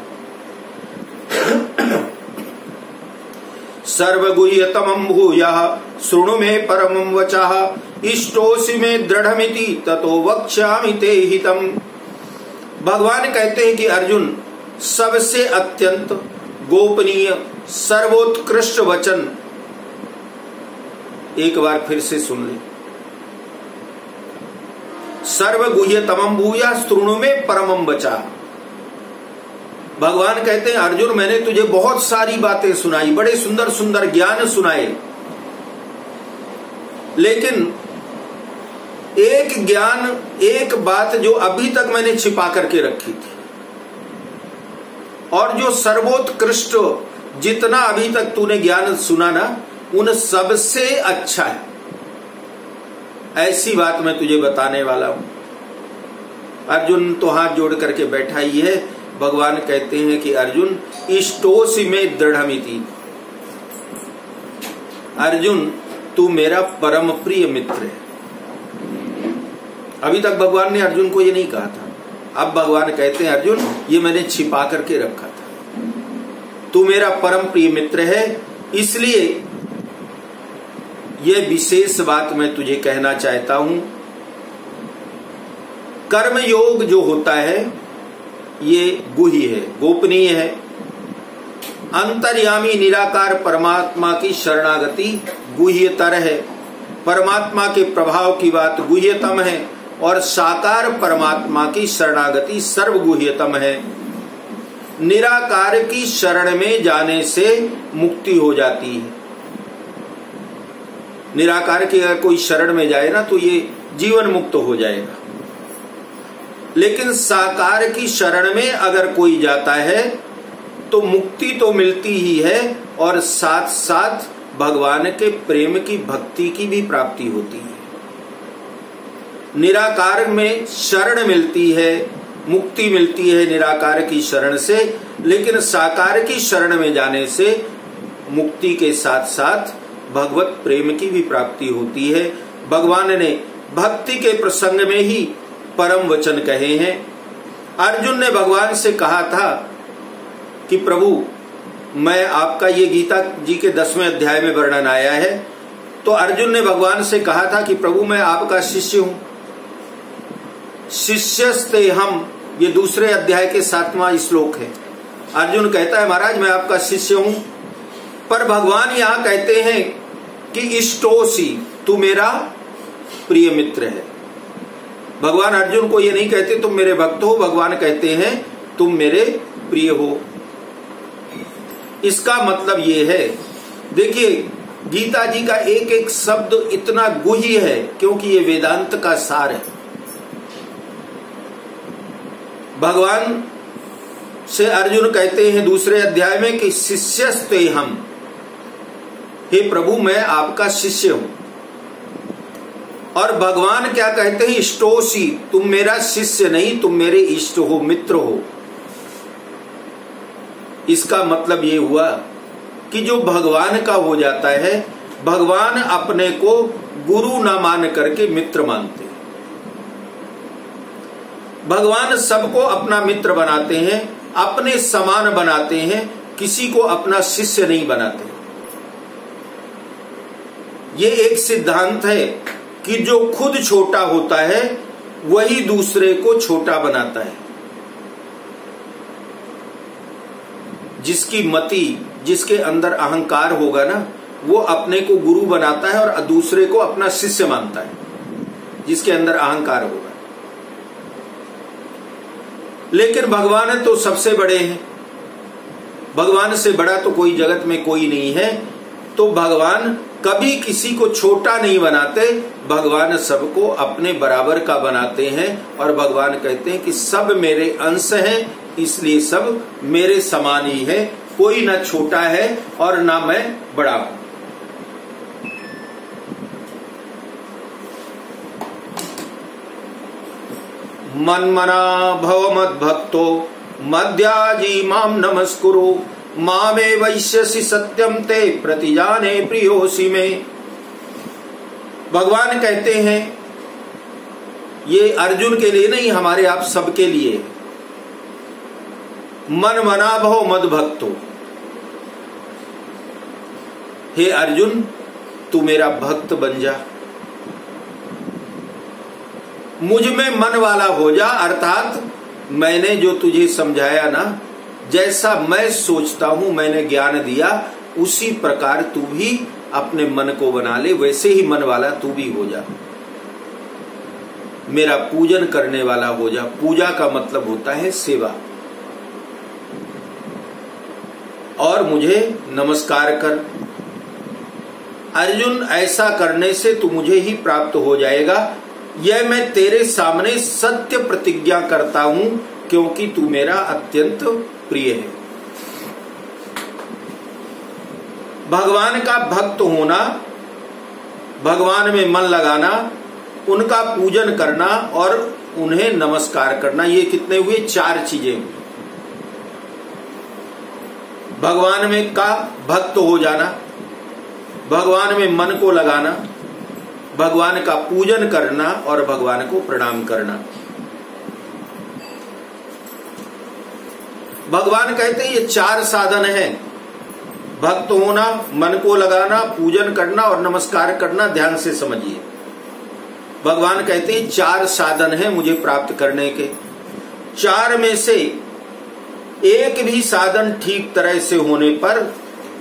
सर्वगुह्यतमं भूयः शृणु मे परमं वचः, इष्टोऽसि मे दृढ़मिति ततो वक्ष्यामि ते हितम्। भगवान कहते हैं कि अर्जुन, सबसे अत्यंत गोपनीय सर्वोत्कृष्ट वचन एक बार फिर से सुन ले। सर्वगुह्यतमं भूयः शृणु मे परमं वचः। भगवान कहते हैं अर्जुन, मैंने तुझे बहुत सारी बातें सुनाई, बड़े सुंदर सुंदर ज्ञान सुनाए, लेकिन एक ज्ञान, एक बात जो अभी तक मैंने छिपा करके रखी थी, और जो सर्वोत्कृष्ट जितना अभी तक तूने ज्ञान सुना ना, उन सबसे अच्छा है, ऐसी बात मैं तुझे बताने वाला हूं। अर्जुन तो हाथ जोड़ करके बैठा ही है। भगवान कहते हैं कि अर्जुन, इष्टोऽसि मे दृढ़मिति। अर्जुन, तू मेरा परम प्रिय मित्र है। अभी तक भगवान ने अर्जुन को ये नहीं कहा था। अब भगवान कहते हैं अर्जुन, ये मैंने छिपा करके रखा था, तू मेरा परम प्रिय मित्र है, इसलिए यह विशेष बात मैं तुझे कहना चाहता हूं। कर्म योग जो होता है ये गुह्य है, गोपनीय है। अंतर्यामी निराकार परमात्मा की शरणागति गुह्यतर है। परमात्मा के प्रभाव की बात गुह्यतम है, और साकार परमात्मा की शरणागति सर्वगुह्यतम है। निराकार की शरण में जाने से मुक्ति हो जाती है। निराकार की अगर कोई शरण में जाए ना तो ये जीवन मुक्त हो जाएगा, लेकिन साकार की शरण में अगर कोई जाता है तो मुक्ति तो मिलती ही है, और साथ साथ भगवान के प्रेम की, भक्ति की भी प्राप्ति होती है। निराकार में शरण मिलती है, मुक्ति मिलती है निराकार की शरण से, लेकिन साकार की शरण में जाने से मुक्ति के साथ साथ भगवत प्रेम की भी प्राप्ति होती है। भगवान ने भक्ति के प्रसंग में ही परम वचन कहे हैं। अर्जुन ने भगवान से कहा था कि प्रभु, मैं आपका, ये गीता जी के 10वें अध्याय में वर्णन आया है, तो अर्जुन ने भगवान से कहा था कि प्रभु मैं आपका शिष्य हूं। शिष्यस्ते हम, ये दूसरे अध्याय के 7वां श्लोक है। अर्जुन कहता है महाराज मैं आपका शिष्य हूं, पर भगवान यहां कहते हैं कि इष्टोसी, तू मेरा प्रिय मित्र है। भगवान अर्जुन को ये नहीं कहते तुम मेरे भक्त हो, भगवान कहते हैं तुम मेरे प्रिय हो। इसका मतलब ये है, देखिए गीता जी का एक एक शब्द इतना गुह्य है क्योंकि ये वेदांत का सार है। भगवान से अर्जुन कहते हैं दूसरे अध्याय में कि शिष्यस्ते हम, हे प्रभु मैं आपका शिष्य हूं। और भगवान क्या कहते हैं, इष्टोसी, तुम मेरा शिष्य नहीं, तुम मेरे इष्ट हो, मित्र हो। इसका मतलब ये हुआ कि जो भगवान का हो जाता है, भगवान अपने को गुरु ना मान करके मित्र मानते हैं। भगवान सबको अपना मित्र बनाते हैं, अपने समान बनाते हैं, किसी को अपना शिष्य नहीं बनाते। ये एक सिद्धांत है कि जो खुद छोटा होता है वही दूसरे को छोटा बनाता है। जिसकी मति, जिसके अंदर अहंकार होगा ना, वो अपने को गुरु बनाता है और दूसरे को अपना शिष्य मानता है, जिसके अंदर अहंकार होगा। लेकिन भगवान तो सबसे बड़े हैं, भगवान से बड़ा तो कोई जगत में कोई नहीं है। तो भगवान कभी किसी को छोटा नहीं बनाते, भगवान सबको अपने बराबर का बनाते हैं। और भगवान कहते हैं कि सब मेरे अंश हैं, इसलिए सब मेरे समान ही है, कोई ना छोटा है और ना मैं बड़ा हूं। मन्मना भव मद्भक्तो मद्याजी माम नमस्कुरु मामे वैश्यसि सत्यम ते प्रतिजाने प्रियोसि में। भगवान कहते हैं, ये अर्जुन के लिए नहीं, हमारे आप सबके लिए। मन मना भव मद भक्तो, हे अर्जुन तू मेरा भक्त बन जा, मुझ में मन वाला हो जा। अर्थात मैंने जो तुझे समझाया ना, जैसा मैं सोचता हूं, मैंने ज्ञान दिया, उसी प्रकार तू भी अपने मन को बना ले, वैसे ही मन वाला तू भी हो जा, मेरा पूजन करने वाला हो जा। पूजा का मतलब होता है सेवा। और मुझे नमस्कार कर। अर्जुन, ऐसा करने से तू मुझे ही प्राप्त हो जाएगा, यह मैं तेरे सामने सत्य प्रतिज्ञा करता हूं, क्योंकि तू मेरा अत्यंत प्रिय है। भगवान का भक्त होना, भगवान में मन लगाना, उनका पूजन करना और उन्हें नमस्कार करना, ये कितने हुए? 4 चीजें हुई। भगवान में का भक्त हो जाना, भगवान में मन को लगाना, भगवान का पूजन करना और भगवान को प्रणाम करना। भगवान कहते हैं ये 4 साधन हैं, भक्त होना, मन को लगाना, पूजन करना और नमस्कार करना। ध्यान से समझिए, भगवान कहते हैं 4 साधन हैं मुझे प्राप्त करने के। 4 में से एक भी साधन ठीक तरह से होने पर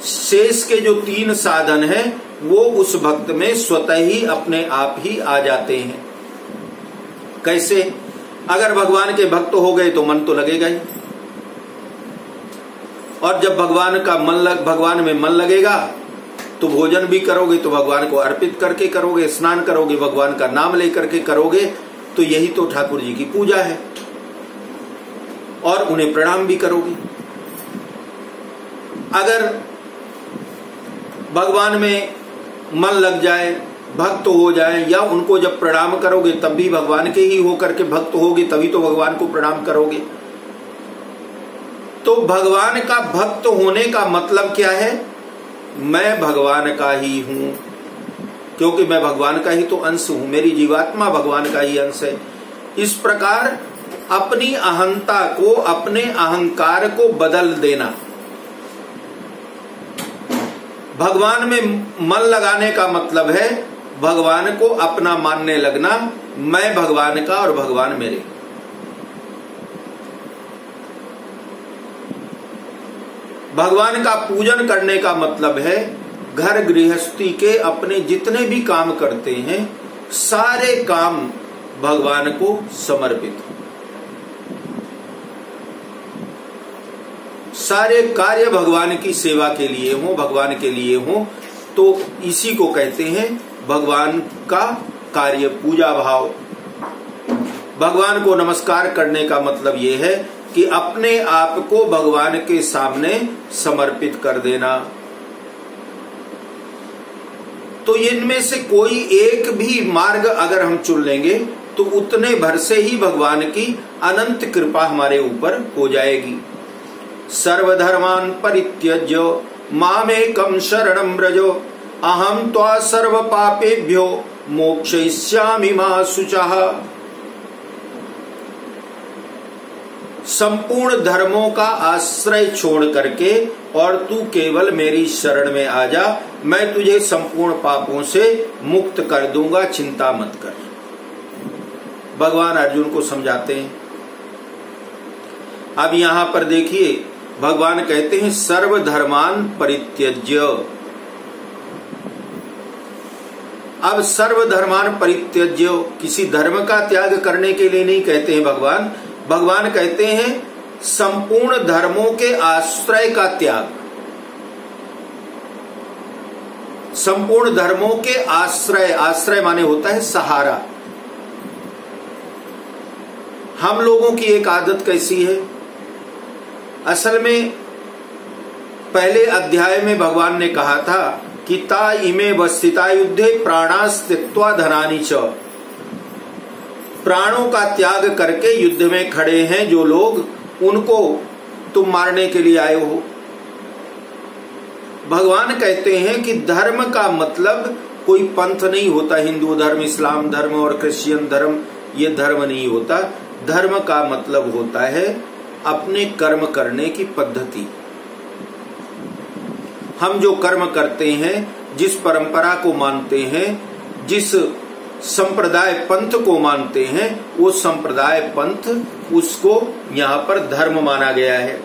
शेष के जो 3 साधन हैं वो उस भक्त में स्वतः ही अपने आप ही आ जाते हैं। कैसे? अगर भगवान के भक्त हो गए तो मन तो लगेगा ही, और जब भगवान में मन लगेगा तो भोजन भी करोगे तो भगवान को अर्पित करके करोगे, स्नान करोगे भगवान का नाम लेकर के करोगे, तो यही तो ठाकुर जी की पूजा है। और उन्हें प्रणाम भी करोगे। अगर भगवान में मन लग जाए, भक्त हो जाए, या उनको जब प्रणाम करोगे तब भी भगवान के ही होकर के भक्त होगे, तभी तो भगवान को प्रणाम करोगे। तो भगवान का भक्त होने का मतलब क्या है? मैं भगवान का ही हूं, क्योंकि मैं भगवान का ही तो अंश हूं, मेरी जीवात्मा भगवान का ही अंश है। इस प्रकार अपनी अहंता को, अपने अहंकार को बदल देना। भगवान में मन लगाने का मतलब है भगवान को अपना मानने लगना, मैं भगवान का और भगवान मेरे। भगवान का पूजन करने का मतलब है घर गृहस्थी के अपने जितने भी काम करते हैं सारे काम भगवान को समर्पित, सारे कार्य भगवान की सेवा के लिए हो, भगवान के लिए हो, तो इसी को कहते हैं भगवान का कार्य, पूजा भाव। भगवान को नमस्कार करने का मतलब ये है कि अपने आप को भगवान के सामने समर्पित कर देना। तो इनमें से कोई एक भी मार्ग अगर हम चुन लेंगे तो उतने भर से ही भगवान की अनंत कृपा हमारे ऊपर हो जाएगी। सर्वधर्मान परित्यज्य मामेकं शरणं व्रज अहम त्वा सर्व पापेभ्यो मोक्षयिष्यामि मा शुचः। संपूर्ण धर्मों का आश्रय छोड़ करके और तू केवल मेरी शरण में आ जा, मैं तुझे संपूर्ण पापों से मुक्त कर दूंगा, चिंता मत कर। भगवान अर्जुन को समझाते हैं। अब यहां पर देखिए भगवान कहते हैं सर्वधर्मान परित्यज्य। अब सर्वधर्मान परित्यज्य किसी धर्म का त्याग करने के लिए नहीं कहते हैं भगवान। भगवान कहते हैं संपूर्ण धर्मों के आश्रय का त्याग। संपूर्ण धर्मों के आश्रय, आश्रय माने होता है सहारा। हम लोगों की एक आदत कैसी है, असल में पहले अध्याय में भगवान ने कहा था कि ता इमे वस्थिता युद्धे प्राणास्तित्वा धनानि च। प्राणों का त्याग करके युद्ध में खड़े हैं जो लोग, उनको तुम मारने के लिए आए हो। भगवान कहते हैं कि धर्म का मतलब कोई पंथ नहीं होता, हिंदू धर्म, इस्लाम धर्म और क्रिश्चियन धर्म, ये धर्म नहीं होता। धर्म का मतलब होता है अपने कर्म करने की पद्धति। हम जो कर्म करते हैं, जिस परंपरा को मानते हैं, जिस संप्रदाय पंथ को मानते हैं, वो संप्रदाय पंथ, उसको यहाँ पर धर्म माना गया है।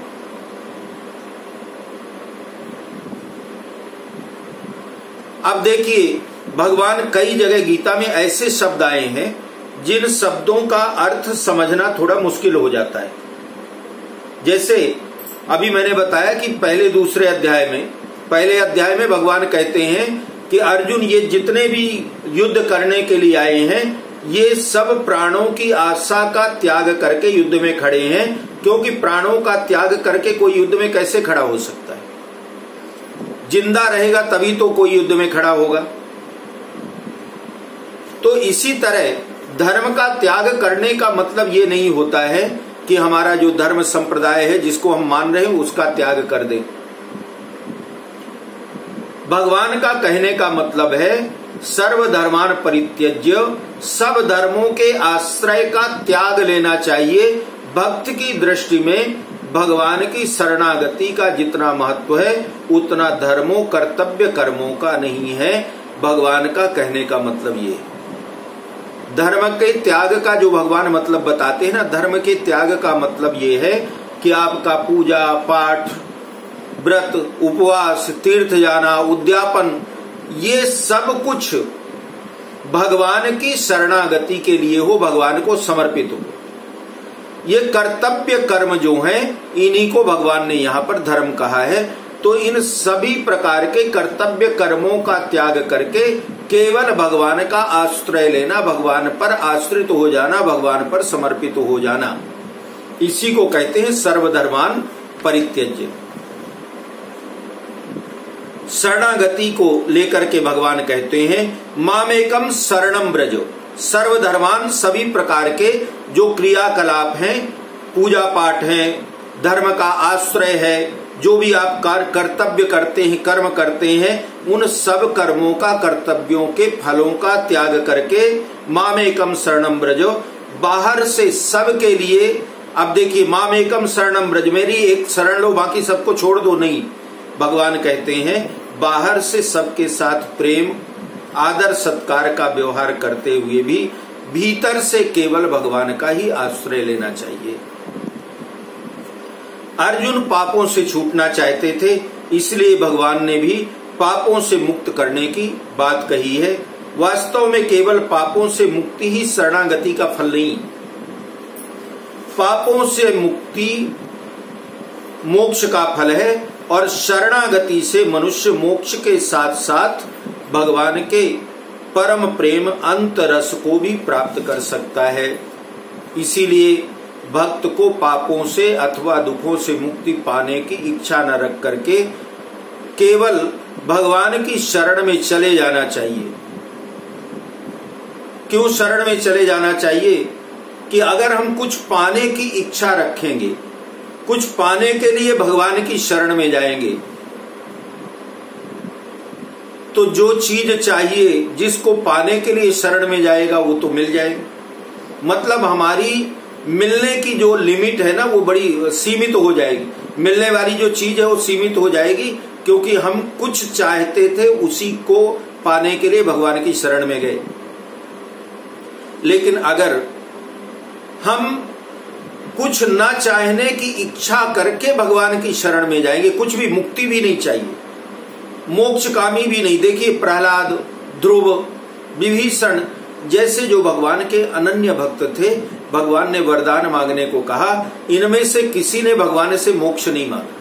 अब देखिए भगवान कई जगह गीता में ऐसे शब्द आए हैं जिन शब्दों का अर्थ समझना थोड़ा मुश्किल हो जाता है। जैसे अभी मैंने बताया कि पहले अध्याय में भगवान कहते हैं कि अर्जुन, ये जितने भी युद्ध करने के लिए आए हैं, ये सब प्राणों की आशा का त्याग करके युद्ध में खड़े हैं, क्योंकि प्राणों का त्याग करके कोई युद्ध में कैसे खड़ा हो सकता है? जिंदा रहेगा तभी तो कोई युद्ध में खड़ा होगा। तो इसी तरह धर्म का त्याग करने का मतलब ये नहीं होता है कि हमारा जो धर्म संप्रदाय है, जिसको हम मान रहे हैं, उसका त्याग कर दें। भगवान का कहने का मतलब है सर्वधर्मान परित्यज्य, सब धर्मों के आश्रय का त्याग लेना चाहिए। भक्त की दृष्टि में भगवान की शरणागति का जितना महत्व है, उतना धर्मों, कर्तव्य कर्मों का नहीं है। भगवान का कहने का मतलब ये है। धर्म के त्याग का जो भगवान मतलब बताते हैं ना, धर्म के त्याग का मतलब ये है कि आपका पूजा पाठ, व्रत, उपवास, तीर्थ जाना, उद्यापन, ये सब कुछ भगवान की शरणागति के लिए हो, भगवान को समर्पित हो। ये कर्तव्य कर्म जो हैं, इन्हीं को भगवान ने यहाँ पर धर्म कहा है। तो इन सभी प्रकार के कर्तव्य कर्मों का त्याग करके केवल भगवान का आश्रय लेना, भगवान पर आश्रित हो जाना, भगवान पर समर्पित हो जाना, इसी को कहते हैं सर्वधर्मान परित्यज्य। शरणागति को लेकर के भगवान कहते हैं मामेकम शरणम ब्रजो। सर्वधर्मान, सभी प्रकार के जो क्रियाकलाप हैं, पूजा पाठ है, धर्म का आश्रय है, जो भी आप कर्तव्य करते हैं, कर्म करते हैं, उन सब कर्मों का, कर्तव्यों के फलों का त्याग करके मामेकम शरणम ब्रजो, बाहर से सब के लिए। अब देखिए, मामेकम शरणम ब्रज, मेरी एक शरण लो, बाकी सबको छोड़ दो, नहीं। भगवान कहते हैं बाहर से सबके साथ प्रेम, आदर, सत्कार का व्यवहार करते हुए भी भीतर से केवल भगवान का ही आश्रय लेना चाहिए। अर्जुन पापों से छूटना चाहते थे, इसलिए भगवान ने भी पापों से मुक्त करने की बात कही है। वास्तव में केवल पापों से मुक्ति ही शरणागति का फल नहीं, पापों से मुक्ति मोक्ष का फल है, और शरणागति से मनुष्य मोक्ष के साथ साथ भगवान के परम प्रेम अंत रस को भी प्राप्त कर सकता है। इसीलिए भक्त को पापों से अथवा दुखों से मुक्ति पाने की इच्छा न रख करके केवल भगवान की शरण में चले जाना चाहिए। क्यों शरण में चले जाना चाहिए? कि अगर हम कुछ पाने की इच्छा रखेंगे, कुछ पाने के लिए भगवान की शरण में जाएंगे, तो जो चीज चाहिए, जिसको पाने के लिए शरण में जाएगा, वो तो मिल जाएगी। मतलब हमारी मिलने की जो लिमिट है ना, वो बड़ी सीमित हो जाएगी। मिलने वाली जो चीज है वो सीमित हो जाएगी, क्योंकि हम कुछ चाहते थे, उसी को पाने के लिए भगवान की शरण में गए। लेकिन अगर हम कुछ ना चाहने की इच्छा करके भगवान की शरण में जाएंगे, कुछ भी, मुक्ति भी नहीं चाहिए, मोक्ष कामी भी नहीं। देखिए प्रहलाद, ध्रुव, विभीषण जैसे जो भगवान के अनन्य भक्त थे, भगवान ने वरदान मांगने को कहा, इनमें से किसी ने भगवान से मोक्ष नहीं मांगा।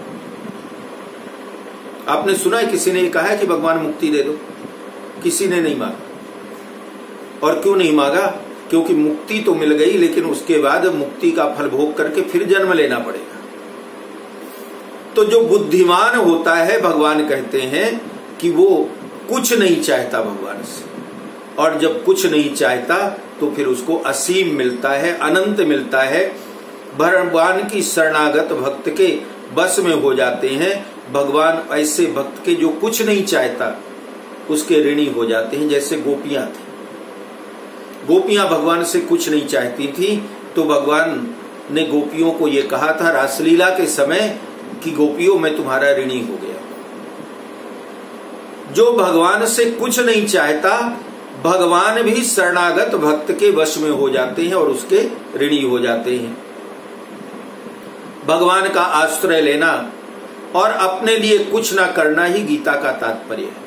आपने सुना है किसी ने कहा है कि भगवान मुक्ति दे दो? किसी ने नहीं मांगा। और क्यों नहीं मांगा? क्योंकि मुक्ति तो मिल गई, लेकिन उसके बाद मुक्ति का फल भोग करके फिर जन्म लेना पड़ेगा। तो जो बुद्धिमान होता है, भगवान कहते हैं कि वो कुछ नहीं चाहता भगवान से, और जब कुछ नहीं चाहता तो फिर उसको असीम मिलता है, अनंत मिलता है। भगवान की शरणागत भक्त के बस में हो जाते हैं। भगवान ऐसे भक्त के जो कुछ नहीं चाहता उसके ऋणी हो जाते हैं। जैसे गोपियां थी, गोपियां भगवान से कुछ नहीं चाहती थी, तो भगवान ने गोपियों को ये कहा था रासलीला के समय कि गोपियों मैं तुम्हारा ऋणी हो गया। जो भगवान से कुछ नहीं चाहता, भगवान भी शरणागत भक्त के वश में हो जाते हैं और उसके ऋणी हो जाते हैं। भगवान का आश्रय लेना और अपने लिए कुछ ना करना ही गीता का तात्पर्य है।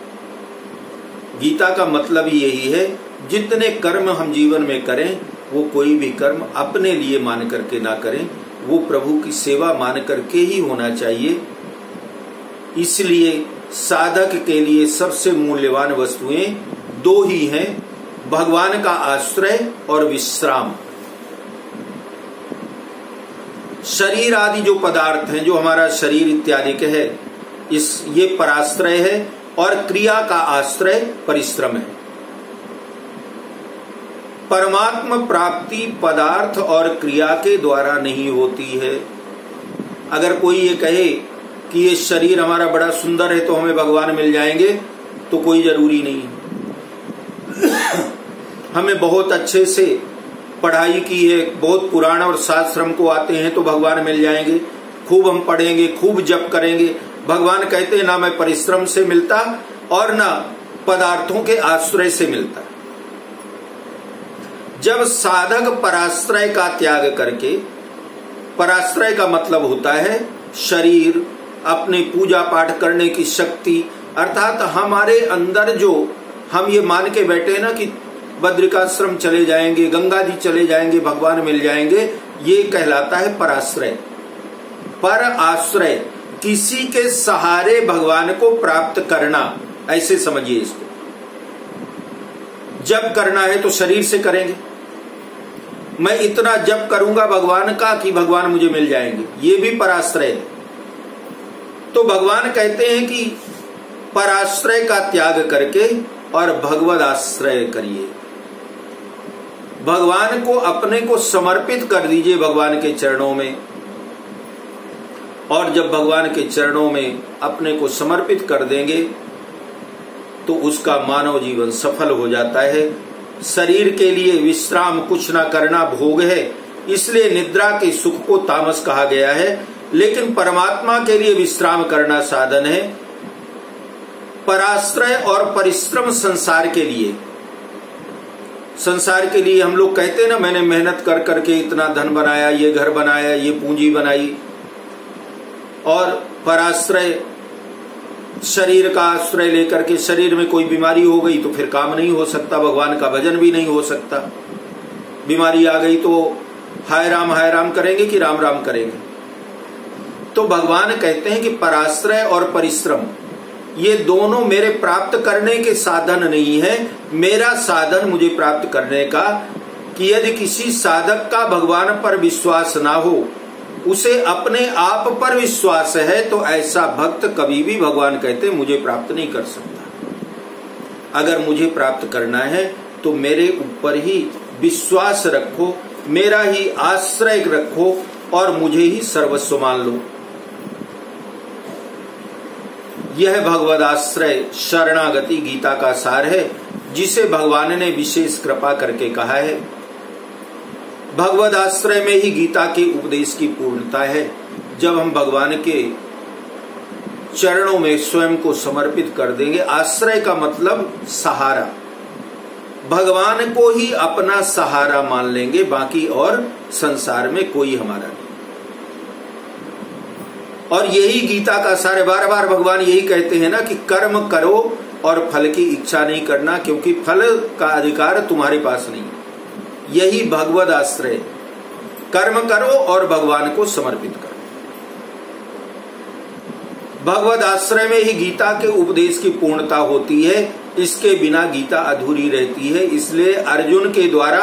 गीता का मतलब ही यही है, जितने कर्म हम जीवन में करें वो कोई भी कर्म अपने लिए मान करके ना करें, वो प्रभु की सेवा मान करके ही होना चाहिए। इसलिए साधक के लिए सबसे मूल्यवान वस्तुएं दो ही हैं, भगवान का आश्रय और विश्राम। शरीर आदि जो पदार्थ हैं, जो हमारा शरीर इत्यादि के है, ये पराश्रय है, और क्रिया का आश्रय परिश्रम है। परमात्मा प्राप्ति पदार्थ और क्रिया के द्वारा नहीं होती है। अगर कोई ये कहे कि ये शरीर हमारा बड़ा सुंदर है तो हमें भगवान मिल जाएंगे, तो कोई जरूरी नहीं है। हमें बहुत अच्छे से पढ़ाई की है, बहुत पुराण और शास्त्र हमको आते हैं तो भगवान मिल जाएंगे। खूब हम पढ़ेंगे, खूब जप करेंगे, भगवान कहते हैं ना मैं परिश्रम से मिलता और ना पदार्थों के आश्रय से मिलता। जब साधक पराश्रय का त्याग करके, पराश्रय का मतलब होता है शरीर, अपने पूजा पाठ करने की शक्ति, अर्थात हमारे अंदर जो हम ये मान के बैठे हैं ना कि बद्रिकाश्रम चले जाएंगे, गंगा जी चले जाएंगे, भगवान मिल जाएंगे, ये कहलाता है पराश्रय। पर आश्रय किसी के सहारे भगवान को प्राप्त करना, ऐसे समझिए इसको। जब करना है तो शरीर से करेंगे, मैं इतना जप करूंगा भगवान का कि भगवान मुझे मिल जाएंगे, ये भी पराश्रय है। तो भगवान कहते हैं कि पराश्रय का त्याग करके और भगवद आश्रय करिए। भगवान को अपने को समर्पित कर दीजिए भगवान के चरणों में, और जब भगवान के चरणों में अपने को समर्पित कर देंगे तो उसका मानव जीवन सफल हो जाता है। शरीर के लिए विश्राम कुछ ना करना भोग है, इसलिए निद्रा के सुख को तामस कहा गया है, लेकिन परमात्मा के लिए विश्राम करना साधन है। पराश्रय और परिश्रम संसार के लिए, संसार के लिए हम लोग कहते हैं ना मैंने मेहनत कर करके इतना धन बनाया, ये घर बनाया, ये पूंजी बनाई। और पराश्रय शरीर का आश्रय लेकर के, शरीर में कोई बीमारी हो गई तो फिर काम नहीं हो सकता, भगवान का भजन भी नहीं हो सकता। बीमारी आ गई तो हाय राम करेंगे कि राम राम करेंगे। तो भगवान कहते हैं कि पराश्रय और परिश्रम ये दोनों मेरे प्राप्त करने के साधन नहीं है। मेरा साधन मुझे प्राप्त करने का, कि यदि किसी साधक का भगवान पर विश्वास ना हो, उसे अपने आप पर विश्वास है, तो ऐसा भक्त कभी भी भगवान कहते मुझे प्राप्त नहीं कर सकता। अगर मुझे प्राप्त करना है तो मेरे ऊपर ही विश्वास रखो, मेरा ही आश्रय रखो और मुझे ही सर्वस्व मान लो। यह भगवद आश्रय शरणागति गीता का सार है, जिसे भगवान ने विशेष कृपा करके कहा है। भगवद आश्रय में ही गीता के उपदेश की पूर्णता है। जब हम भगवान के चरणों में स्वयं को समर्पित कर देंगे, आश्रय का मतलब सहारा, भगवान को ही अपना सहारा मान लेंगे, बाकी और संसार में कोई हमारा नहीं। और यही गीता का सारे बार बार भगवान यही कहते हैं ना कि कर्म करो और फल की इच्छा नहीं करना, क्योंकि फल का अधिकार तुम्हारे पास नहीं है। यही भगवद आश्रय, कर्म करो और भगवान को समर्पित करो। भगवद आश्रय में ही गीता के उपदेश की पूर्णता होती है, इसके बिना गीता अधूरी रहती है। इसलिए अर्जुन के द्वारा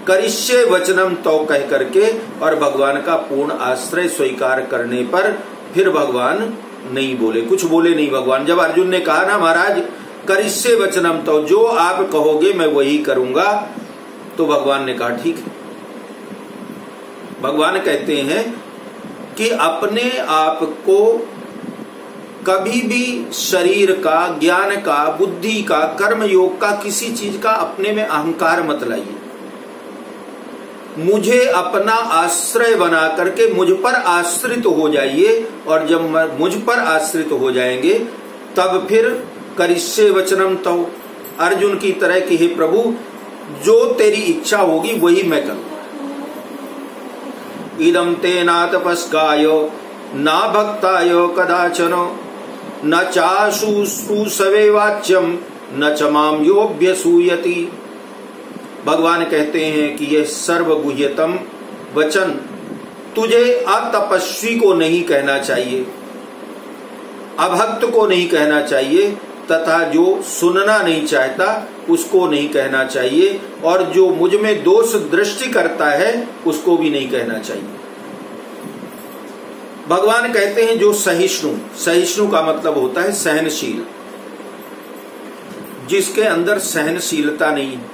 करिष्ये वचनम तो कह करके और भगवान का पूर्ण आश्रय स्वीकार करने पर फिर भगवान नहीं बोले, कुछ बोले नहीं भगवान। जब अर्जुन ने कहा ना महाराज करिष्ये वचनम तो, जो आप कहोगे मैं वही करूंगा, तो भगवान ने कहा ठीक है। भगवान कहते हैं कि अपने आप को कभी भी शरीर का, ज्ञान का, बुद्धि का, कर्म योग का, किसी चीज का अपने में अहंकार मत लाइए। मुझे अपना आश्रय बना करके मुझ पर आश्रित हो जाइए, और जब मुझ पर आश्रित हो जाएंगे तब फिर करिष्ये वचनम तव, अर्जुन की तरह कि हे प्रभु जो तेरी इच्छा होगी वही मैं करूंगा। इदम ते ना तपस्काय ना भक्ताय कदाचन न चाशुश्रूषवे वाच्यम न च माम योऽभ्यसूयति। भगवान कहते हैं कि यह सर्वगुह्यतम वचन तुझे अतपस्वी को नहीं कहना चाहिए, अभक्त को नहीं कहना चाहिए, तथा जो सुनना नहीं चाहता उसको नहीं कहना चाहिए, और जो मुझ में दोष दृष्टि करता है उसको भी नहीं कहना चाहिए। भगवान कहते हैं जो सहिष्णु, सहिष्णु का मतलब होता है सहनशील, जिसके अंदर सहनशीलता नहीं है,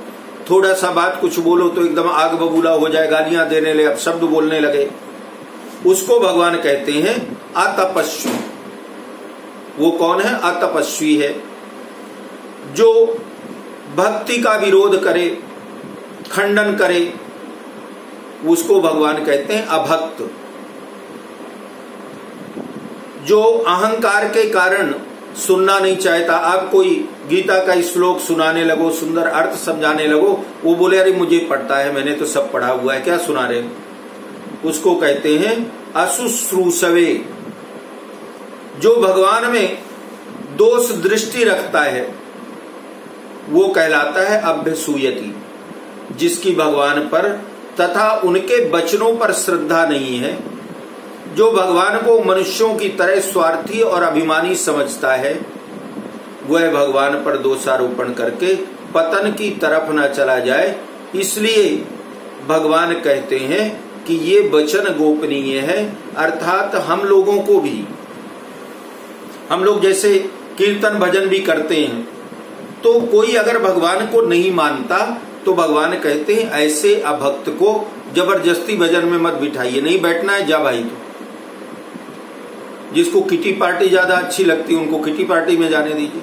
थोड़ा सा बात कुछ बोलो तो एकदम आग बबूला हो जाए, गालियां देने लगे, अपशब्द बोलने लगे, उसको भगवान कहते हैं अतपस्वी। वो कौन है? अतपस्वी है। जो भक्ति का विरोध करे, खंडन करे, उसको भगवान कहते हैं अभक्त। जो अहंकार के कारण सुनना नहीं चाहता, आप कोई गीता का श्लोक सुनाने लगो, सुंदर अर्थ समझाने लगो, वो बोले अरे मुझे पढ़ता है, मैंने तो सब पढ़ा हुआ है, क्या सुना रहे, उसको कहते हैं अशुश्रूषवे। जो भगवान में दोष दृष्टि रखता है वो कहलाता है अभ्यसूयति, जिसकी भगवान पर तथा उनके वचनों पर श्रद्धा नहीं है। जो भगवान को मनुष्यों की तरह स्वार्थी और अभिमानी समझता है, वह भगवान पर दोषारोपण करके पतन की तरफ न चला जाए। इसलिए भगवान कहते हैं कि ये वचन गोपनीय है, अर्थात हम लोगों को भी, हम लोग जैसे कीर्तन भजन भी करते हैं, तो कोई अगर भगवान को नहीं मानता तो भगवान कहते हैं ऐसे अभक्त को जबरदस्ती भजन में मत बिठाइए, नहीं बैठना है जा भाई। तो जिसको किटी पार्टी ज्यादा अच्छी लगती है उनको किटी पार्टी में जाने दीजिए,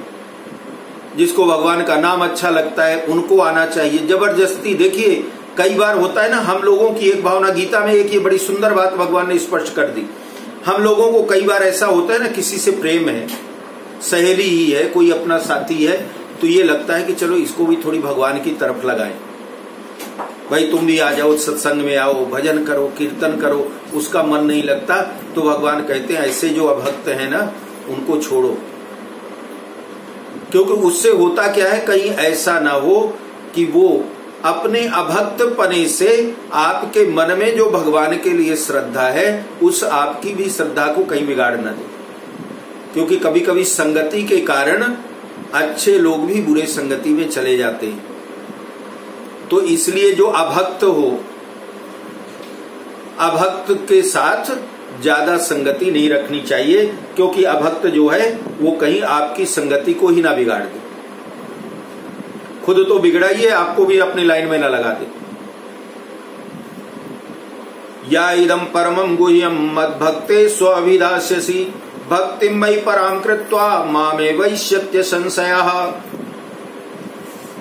जिसको भगवान का नाम अच्छा लगता है उनको आना चाहिए। जबरदस्ती, देखिए कई बार होता है ना, हम लोगों की एक भावना, गीता में एक ये बड़ी सुंदर बात भगवान ने स्पष्ट कर दी। हम लोगों को कई बार ऐसा होता है ना, किसी से प्रेम है, सहेली ही है, कोई अपना साथी है, तो ये लगता है कि चलो इसको भी थोड़ी भगवान की तरफ लगाएं, भाई तुम भी आ जाओ, सत्संग में आओ, भजन करो, कीर्तन करो। उसका मन नहीं लगता तो भगवान कहते हैं ऐसे जो अभक्त है ना उनको छोड़ो, क्योंकि उससे होता क्या है, कहीं ऐसा ना हो कि वो अपने अभक्त पने से आपके मन में जो भगवान के लिए श्रद्धा है उस आपकी भी श्रद्धा को कहीं बिगाड़ न दे। क्योंकि कभी कभी संगति के कारण अच्छे लोग भी बुरे संगति में चले जाते हैं। तो इसलिए जो अभक्त हो, अभक्त के साथ ज्यादा संगति नहीं रखनी चाहिए, क्योंकि अभक्त जो है वो कहीं आपकी संगति को ही ना बिगाड़ दे। खुद तो बिगड़ाइए, आपको भी अपनी लाइन में ना लगा दे। या इदम परमं गुह्यम मद्भक्ते स्वविदास्यसि भक्तिं मयि परां कृत्वा मामे वैश्यत्य संशयः।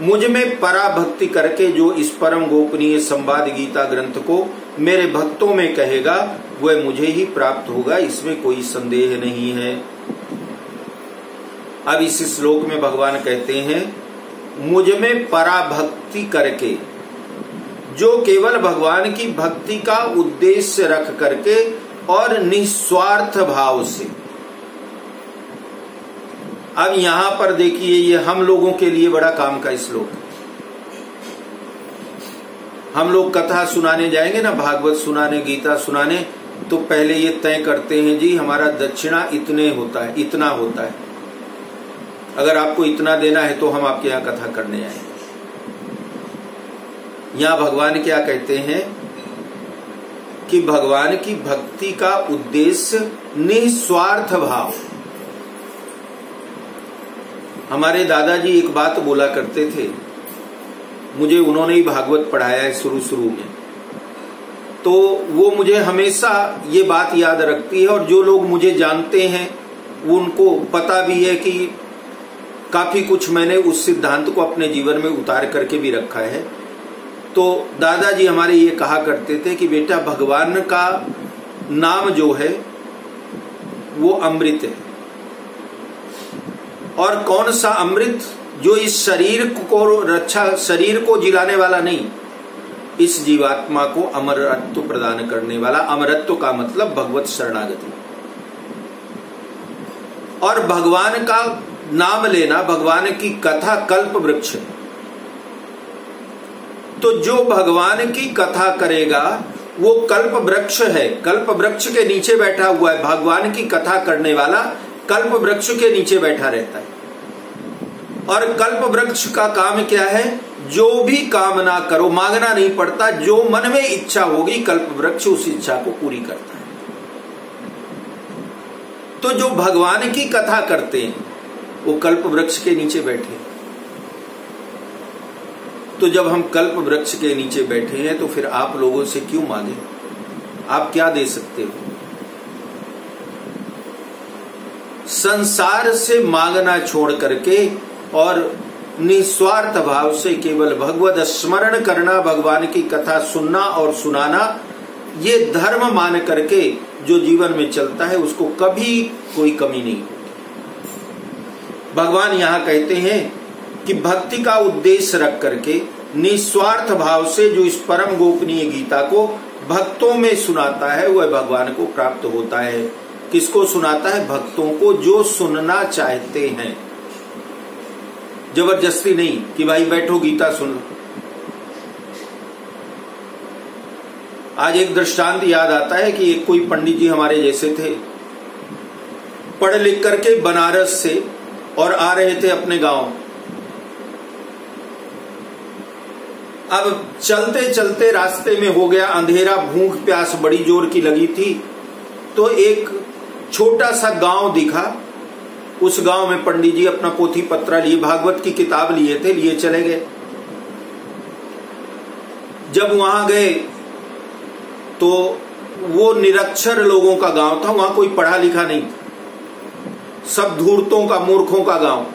मुझ में पराभक्ति करके जो इस परम गोपनीय संवाद गीता ग्रंथ को मेरे भक्तों में कहेगा वह मुझे ही प्राप्त होगा, इसमें कोई संदेह नहीं है। अब इस श्लोक में भगवान कहते हैं मुझ में पराभक्ति करके, जो केवल भगवान की भक्ति का उद्देश्य रख करके और निस्वार्थ भाव से। अब यहां पर देखिए, ये हम लोगों के लिए बड़ा काम का श्लोक है। हम लोग कथा सुनाने जाएंगे ना, भागवत सुनाने, गीता सुनाने, तो पहले ये तय करते हैं जी हमारा दक्षिणा इतने होता है, इतना होता है, अगर आपको इतना देना है तो हम आपके यहाँ कथा करने आएंगे। यहाँ भगवान क्या कहते हैं कि भगवान की भक्ति का उद्देश्य निस्वार्थ भाव। हमारे दादाजी एक बात बोला करते थे, मुझे उन्होंने ही भागवत पढ़ाया है शुरू में, तो वो मुझे हमेशा ये बात याद रखती है, और जो लोग मुझे जानते हैं उनको पता भी है कि काफी कुछ मैंने उस सिद्धांत को अपने जीवन में उतार करके भी रखा है। तो दादाजी हमारे ये कहा करते थे कि बेटा, भगवान का नाम जो है वो अमृत है, और कौन सा अमृत? जो इस शरीर को जिलाने वाला नहीं, इस जीवात्मा को अमरत्व प्रदान करने वाला। अमरत्व का मतलब भगवत शरणागति, और भगवान का नाम लेना, भगवान की कथा कल्प वृक्ष है। तो जो भगवान की कथा करेगा वो कल्प वृक्ष है, कल्प वृक्ष के नीचे बैठा हुआ है। भगवान की कथा करने वाला कल्प वृक्ष के नीचे बैठा रहता है। और कल्प वृक्ष का काम क्या है? जो भी कामना करो, मांगना नहीं पड़ता, जो मन में इच्छा होगी कल्प वृक्ष उस इच्छा को पूरी करता है। तो जो भगवान की कथा करते हैं वो कल्प वृक्ष के नीचे बैठे। तो जब हम कल्प वृक्ष के नीचे बैठे हैं तो फिर आप लोगों से क्यों मांगे? आप क्या दे सकते हो? संसार से मांगना छोड़ करके और निस्वार्थ भाव से केवल भगवत स्मरण करना, भगवान की कथा सुनना और सुनाना, ये धर्म मान करके जो जीवन में चलता है उसको कभी कोई कमी नहीं होती। भगवान यहाँ कहते हैं कि भक्ति का उद्देश्य रख करके निस्वार्थ भाव से जो इस परम गोपनीय गीता को भक्तों में सुनाता है वह भगवान को प्राप्त होता है। किसको सुनाता है? भक्तों को, जो सुनना चाहते हैं। जबरदस्ती नहीं कि भाई बैठो गीता सुन लो। आज एक दृष्टांत याद आता है कि एक कोई पंडित जी हमारे जैसे थे, पढ़ लिख करके बनारस से और आ रहे थे अपने गांव। अब चलते चलते रास्ते में हो गया अंधेरा, भूख प्यास बड़ी जोर की लगी थी, तो एक छोटा सा गांव दिखा। उस गांव में पंडित जी अपना पोथी पत्रा लिए, भागवत की किताब लिए थे, लिए चले गए। जब वहां गए तो वो निरक्षर लोगों का गांव था, वहां कोई पढ़ा लिखा नहीं, सब धूर्तों का, मूर्खों का गांव।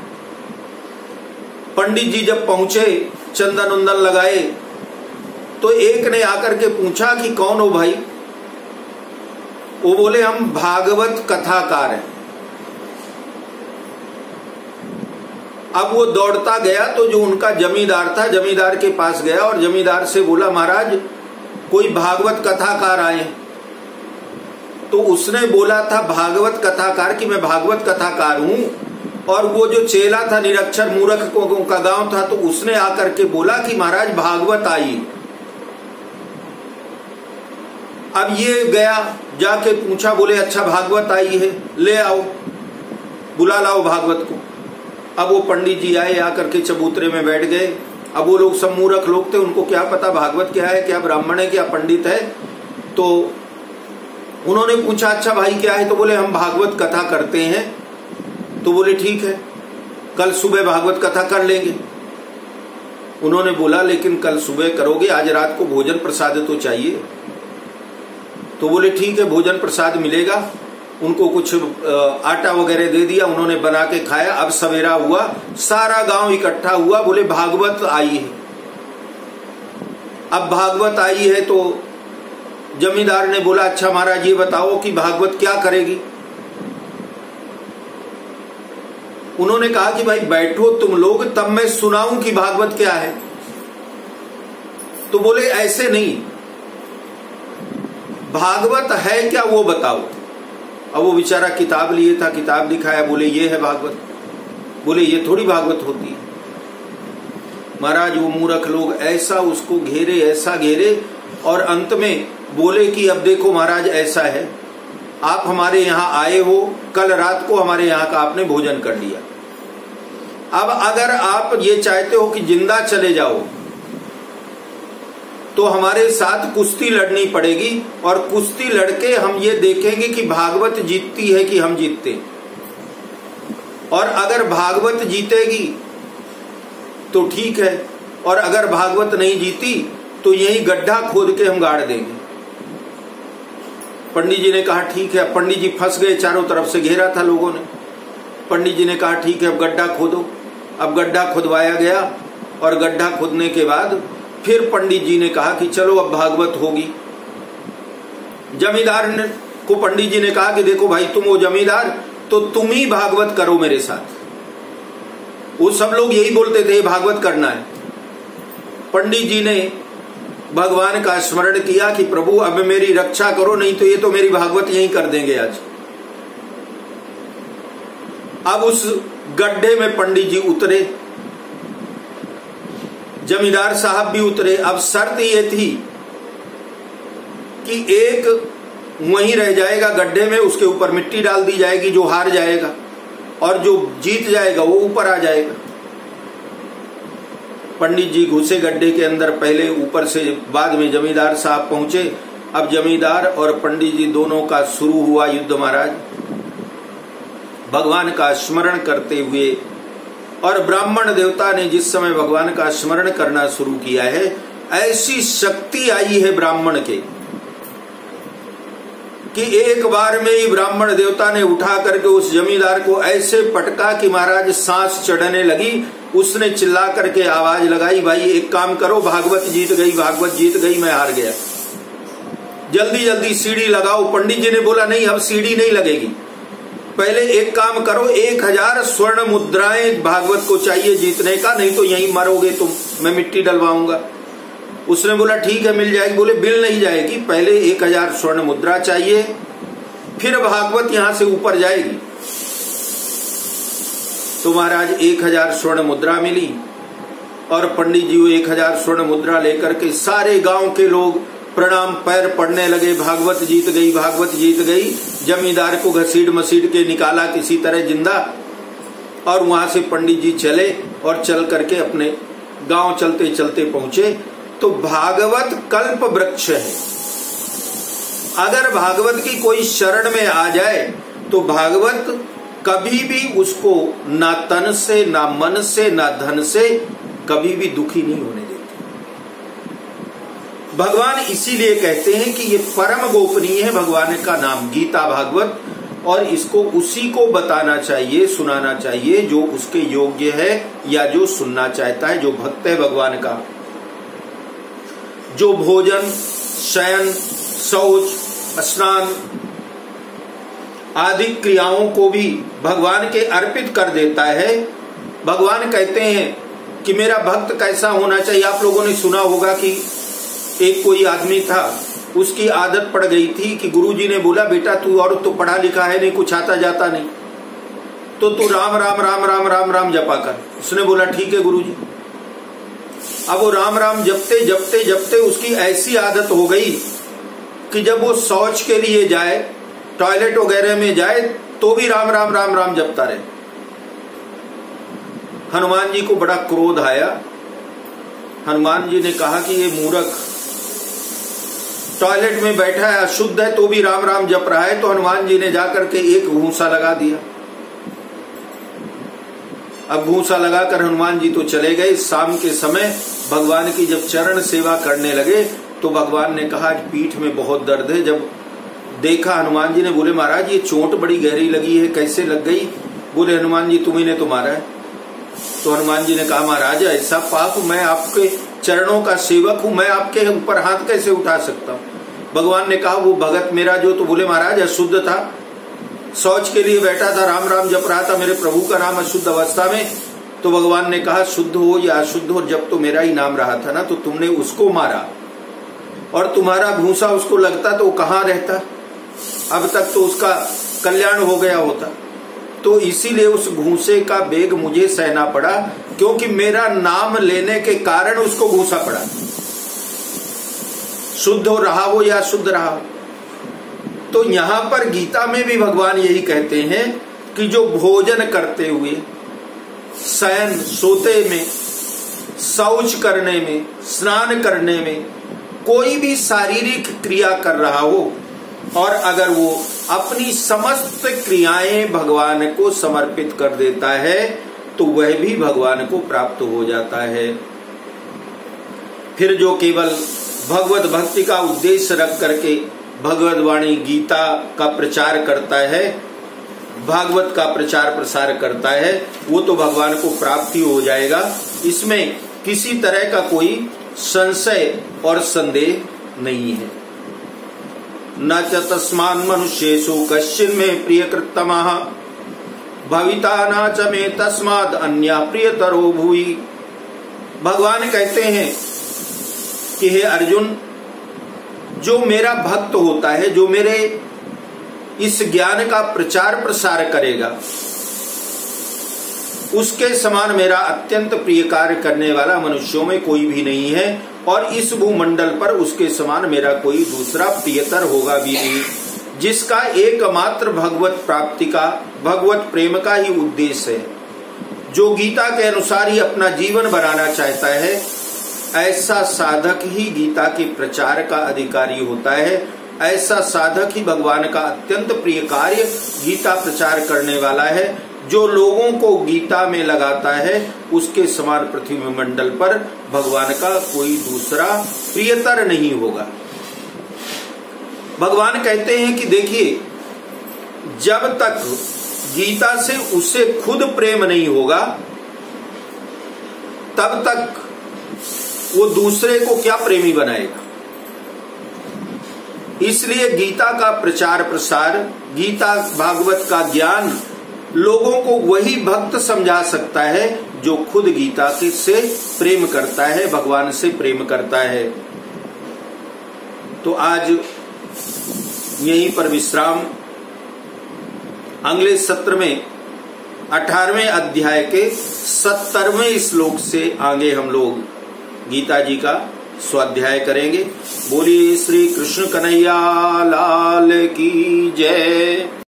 पंडित जी जब पहुंचे, चंदन उंदन लगाए, तो एक ने आकर के पूछा कि कौन हो भाई? वो बोले हम भागवत कथाकार हैं। अब वो दौड़ता गया तो जो उनका जमींदार था, जमींदार के पास गया और जमींदार से बोला महाराज कोई भागवत कथाकार आए। तो उसने बोला था भागवत कथाकार कि मैं भागवत कथाकार हूं। और वो जो चेला था, निरक्षर मूर्ख का गांव था, तो उसने आकर के बोला कि महाराज भागवत आई। अब ये गया, जाके पूछा, बोले अच्छा भागवत आई है, ले आओ, बुला लाओ भागवत को। अब वो पंडित जी आए, आकर के चबूतरे में बैठ गए। अब वो लोग सब मूर्ख लोग थे, उनको क्या पता भागवत क्या है, क्या ब्राह्मण है, क्या पंडित है। तो उन्होंने पूछा अच्छा भाई क्या है? तो बोले हम भागवत कथा करते हैं। तो बोले ठीक है, कल सुबह भागवत कथा कर लेंगे। उन्होंने बोला लेकिन कल सुबह करोगे, आज रात को भोजन प्रसाद तो चाहिए। तो बोले ठीक है, भोजन प्रसाद मिलेगा। उनको कुछ आटा वगैरह दे दिया, उन्होंने बना के खाया। अब सवेरा हुआ, सारा गांव इकट्ठा हुआ, बोले भागवत आई है। अब भागवत आई है तो जमींदार ने बोला अच्छा महाराज ये बताओ कि भागवत क्या करेगी? उन्होंने कहा कि भाई बैठो तुम लोग, तब मैं सुनाऊं कि भागवत क्या है। तो बोले ऐसे नहीं, भागवत है क्या वो बताओ। अब वो बेचारा किताब लिए था, किताब दिखाया, बोले ये है भागवत। बोले ये थोड़ी भागवत होती है। महाराज वो मूर्ख लोग ऐसा उसको घेरे, ऐसा घेरे, और अंत में बोले कि अब देखो महाराज ऐसा है, आप हमारे यहाँ आए हो, कल रात को हमारे यहाँ का आपने भोजन कर लिया। अब अगर आप ये चाहते हो कि जिंदा चले जाओ तो हमारे साथ कुश्ती लड़नी पड़ेगी, और कुश्ती लड़के हम ये देखेंगे कि भागवत जीतती है कि हम जीतते। और अगर भागवत जीतेगी तो ठीक है, और अगर भागवत नहीं जीती तो यही गड्ढा खोद के हम गाड़ देंगे। पंडित जी ने कहा ठीक है। पंडित जी फंस गए, चारों तरफ से घेरा था लोगों ने। पंडित जी ने कहा ठीक है, अब गड्ढा खोदो। अब गड्ढा खुदवाया गया, और गड्ढा खोदने के बाद फिर पंडित जी ने कहा कि चलो अब भागवत होगी। जमींदार ने को पंडित जी ने कहा कि देखो भाई तुम हो जमींदार, तो तुम ही भागवत करो मेरे साथ। वो सब लोग यही बोलते थे भागवत करना है। पंडित जी ने भगवान का स्मरण किया कि प्रभु अब मेरी रक्षा करो, नहीं तो ये तो मेरी भागवत यहीं कर देंगे आज। अब उस गड्ढे में पंडित जी उतरे, जमींदार साहब भी उतरे। अब शर्त ये थी कि एक वहीं रह जाएगा गड्ढे में, उसके ऊपर मिट्टी डाल दी जाएगी, जो हार जाएगा, और जो जीत जाएगा वो ऊपर आ जाएगा। पंडित जी घुसे गड्ढे के अंदर पहले, ऊपर से बाद में जमींदार साहब पहुंचे। अब जमींदार और पंडित जी दोनों का शुरू हुआ युद्ध महाराज, भगवान का स्मरण करते हुए। और ब्राह्मण देवता ने जिस समय भगवान का स्मरण करना शुरू किया है, ऐसी शक्ति आई है ब्राह्मण के कि एक बार में ही ब्राह्मण देवता ने उठा करके उस जमींदार को ऐसे पटका कि महाराज सांस चढ़ने लगी। उसने चिल्ला करके आवाज लगाई, भाई एक काम करो, भागवत जीत गई, भागवत जीत गई, मैं हार गया, जल्दी जल्दी सीढ़ी लगाओ। पंडित जी ने बोला नहीं, अब सीढ़ी नहीं लगेगी, पहले एक काम करो, 1000 स्वर्ण मुद्राएं भागवत को चाहिए जीतने का, नहीं तो यहीं मरोगे तुम, मैं मिट्टी डलवाऊंगा। उसने बोला ठीक है मिल जाएगी। बोले बिल नहीं जाएगी, पहले 1000 स्वर्ण मुद्रा चाहिए, फिर भागवत यहां से ऊपर जाएगी। तो महाराज 1000 स्वर्ण मुद्रा मिली, और पंडित जी वो 1000 स्वर्ण मुद्रा लेकर के सारे गांव के लोग प्रणाम पैर पड़ने लगे, भागवत जीत गई, भागवत जीत गई। जमींदार को घसीट मसीट के निकाला किसी तरह जिंदा, और वहां से पंडित जी चले, और चल करके अपने गांव चलते चलते पहुंचे। तो भागवत कल्प वृक्ष है, अगर भागवत की कोई शरण में आ जाए तो भागवत कभी भी उसको ना तन से, ना मन से, ना धन से कभी भी दुखी नहीं होने देती। भगवान इसीलिए कहते हैं कि ये परम गोपनीय है भगवान का नाम गीता भागवत, और इसको उसी को बताना चाहिए, सुनाना चाहिए जो उसके योग्य है, या जो सुनना चाहता है, जो भक्त है भगवान का। जो भोजन, शयन, शौच, स्नान आदि क्रियाओं को भी भगवान के अर्पित कर देता है। भगवान कहते हैं कि मेरा भक्त कैसा होना चाहिए। आप लोगों ने सुना होगा कि एक कोई आदमी था, उसकी आदत पड़ गई थी कि गुरुजी ने बोला बेटा तू और तो पढ़ा लिखा है नहीं, कुछ आता जाता नहीं, तो तू राम राम राम राम राम राम जपा कर। उसने बोला ठीक है गुरुजी। अब वो राम राम जपते जपते जपते उसकी ऐसी आदत हो गई कि जब वो शौच के लिए जाए, टॉयलेट वगैरह में जाए, तो भी राम राम राम राम जपता रहे। हनुमान जी को बड़ा क्रोध आया। हनुमान जी ने कहा कि ये मूर्ख टॉयलेट में बैठा है, अशुद्ध है, तो भी राम राम जप रहा है। तो हनुमान जी ने जाकर के एक घूंसा लगा दिया। अब घूंसा लगाकर हनुमान जी तो चले गए। शाम के समय भगवान की जब चरण सेवा करने लगे तो भगवान ने कहा पीठ में बहुत दर्द है। जब देखा हनुमान जी ने, बोले महाराज ये चोट बड़ी गहरी लगी है, कैसे लग गई? बोले हनुमान जी तुम्ही ने तो मारा है। तो हनुमान जी ने कहा महाराज ऐसा पाप, मैं आपके चरणों का सेवक हूं, मैं आपके ऊपर हाथ कैसे उठा सकता हूं? भगवान ने कहा वो भगत मेरा जो, तो बोले महाराज अशुद्ध था। शौच के लिए बैठा था, राम राम जप रहा था मेरे प्रभु का नाम अशुद्ध अवस्था में, तो भगवान ने कहा शुद्ध हो या अशुद्ध हो, जब तो मेरा ही नाम रहा था ना, तो तुमने उसको मारा और तुम्हारा भूसा उसको लगता तो वो कहाँ रहता, अब तक तो उसका कल्याण हो गया होता। तो इसीलिए उस भूसे का बेग मुझे सहना पड़ा, क्योंकि मेरा नाम लेने के कारण उसको भूसा पड़ा। शुद्ध हो रहा हो या शुद्ध रहा हो। तो यहां पर गीता में भी भगवान यही कहते हैं कि जो भोजन करते हुए, शयन सोते में, शौच करने में, स्नान करने में, कोई भी शारीरिक क्रिया कर रहा हो और अगर वो अपनी समस्त क्रियाएं भगवान को समर्पित कर देता है तो वह भी भगवान को प्राप्त हो जाता है। फिर जो केवल भगवत भक्ति का उद्देश्य रख करके भगवत वाणी गीता का प्रचार करता है, भागवत का प्रचार प्रसार करता है, वो तो भगवान को प्राप्ति हो जाएगा, इसमें किसी तरह का कोई संशय और संदेह नहीं है। न च तस्मान् मनुष्येषु कश्चिन् मे प्रियकृत्तमः भविता न च मे तस्माद् अन्यः प्रियतरो भूयि। भगवान कहते हैं कि हे अर्जुन, जो मेरा भक्त होता है, जो मेरे इस ज्ञान का प्रचार प्रसार करेगा, उसके समान मेरा अत्यंत प्रिय कार्य करने वाला मनुष्यों में कोई भी नहीं है, और इस भूमंडल पर उसके समान मेरा कोई दूसरा प्रियतर होगा भी नहीं, जिसका एकमात्र भगवत प्राप्ति का, भगवत प्रेम का ही उद्देश्य है। जो गीता के अनुसार ही अपना जीवन बनाना चाहता है, ऐसा साधक ही गीता के प्रचार का अधिकारी होता है, ऐसा साधक ही भगवान का अत्यंत प्रिय कार्य गीता प्रचार करने वाला है। जो लोगों को गीता में लगाता है, उसके समान पृथ्वी मंडल पर भगवान का कोई दूसरा प्रियतर नहीं होगा। भगवान कहते हैं कि देखिए, जब तक गीता से उसे खुद प्रेम नहीं होगा, तब तक वो दूसरे को क्या प्रेमी बनाएगा। इसलिए गीता का प्रचार प्रसार, गीता भागवत का ज्ञान लोगों को वही भक्त समझा सकता है जो खुद गीता के से प्रेम करता है, भगवान से प्रेम करता है। तो आज यहीं पर विश्राम। अगले सत्र में 18वें अध्याय के 70वें श्लोक से आगे हम लोग गीता जी का स्वाध्याय करेंगे। बोलिए श्री कृष्ण कन्हैया लाल की जय।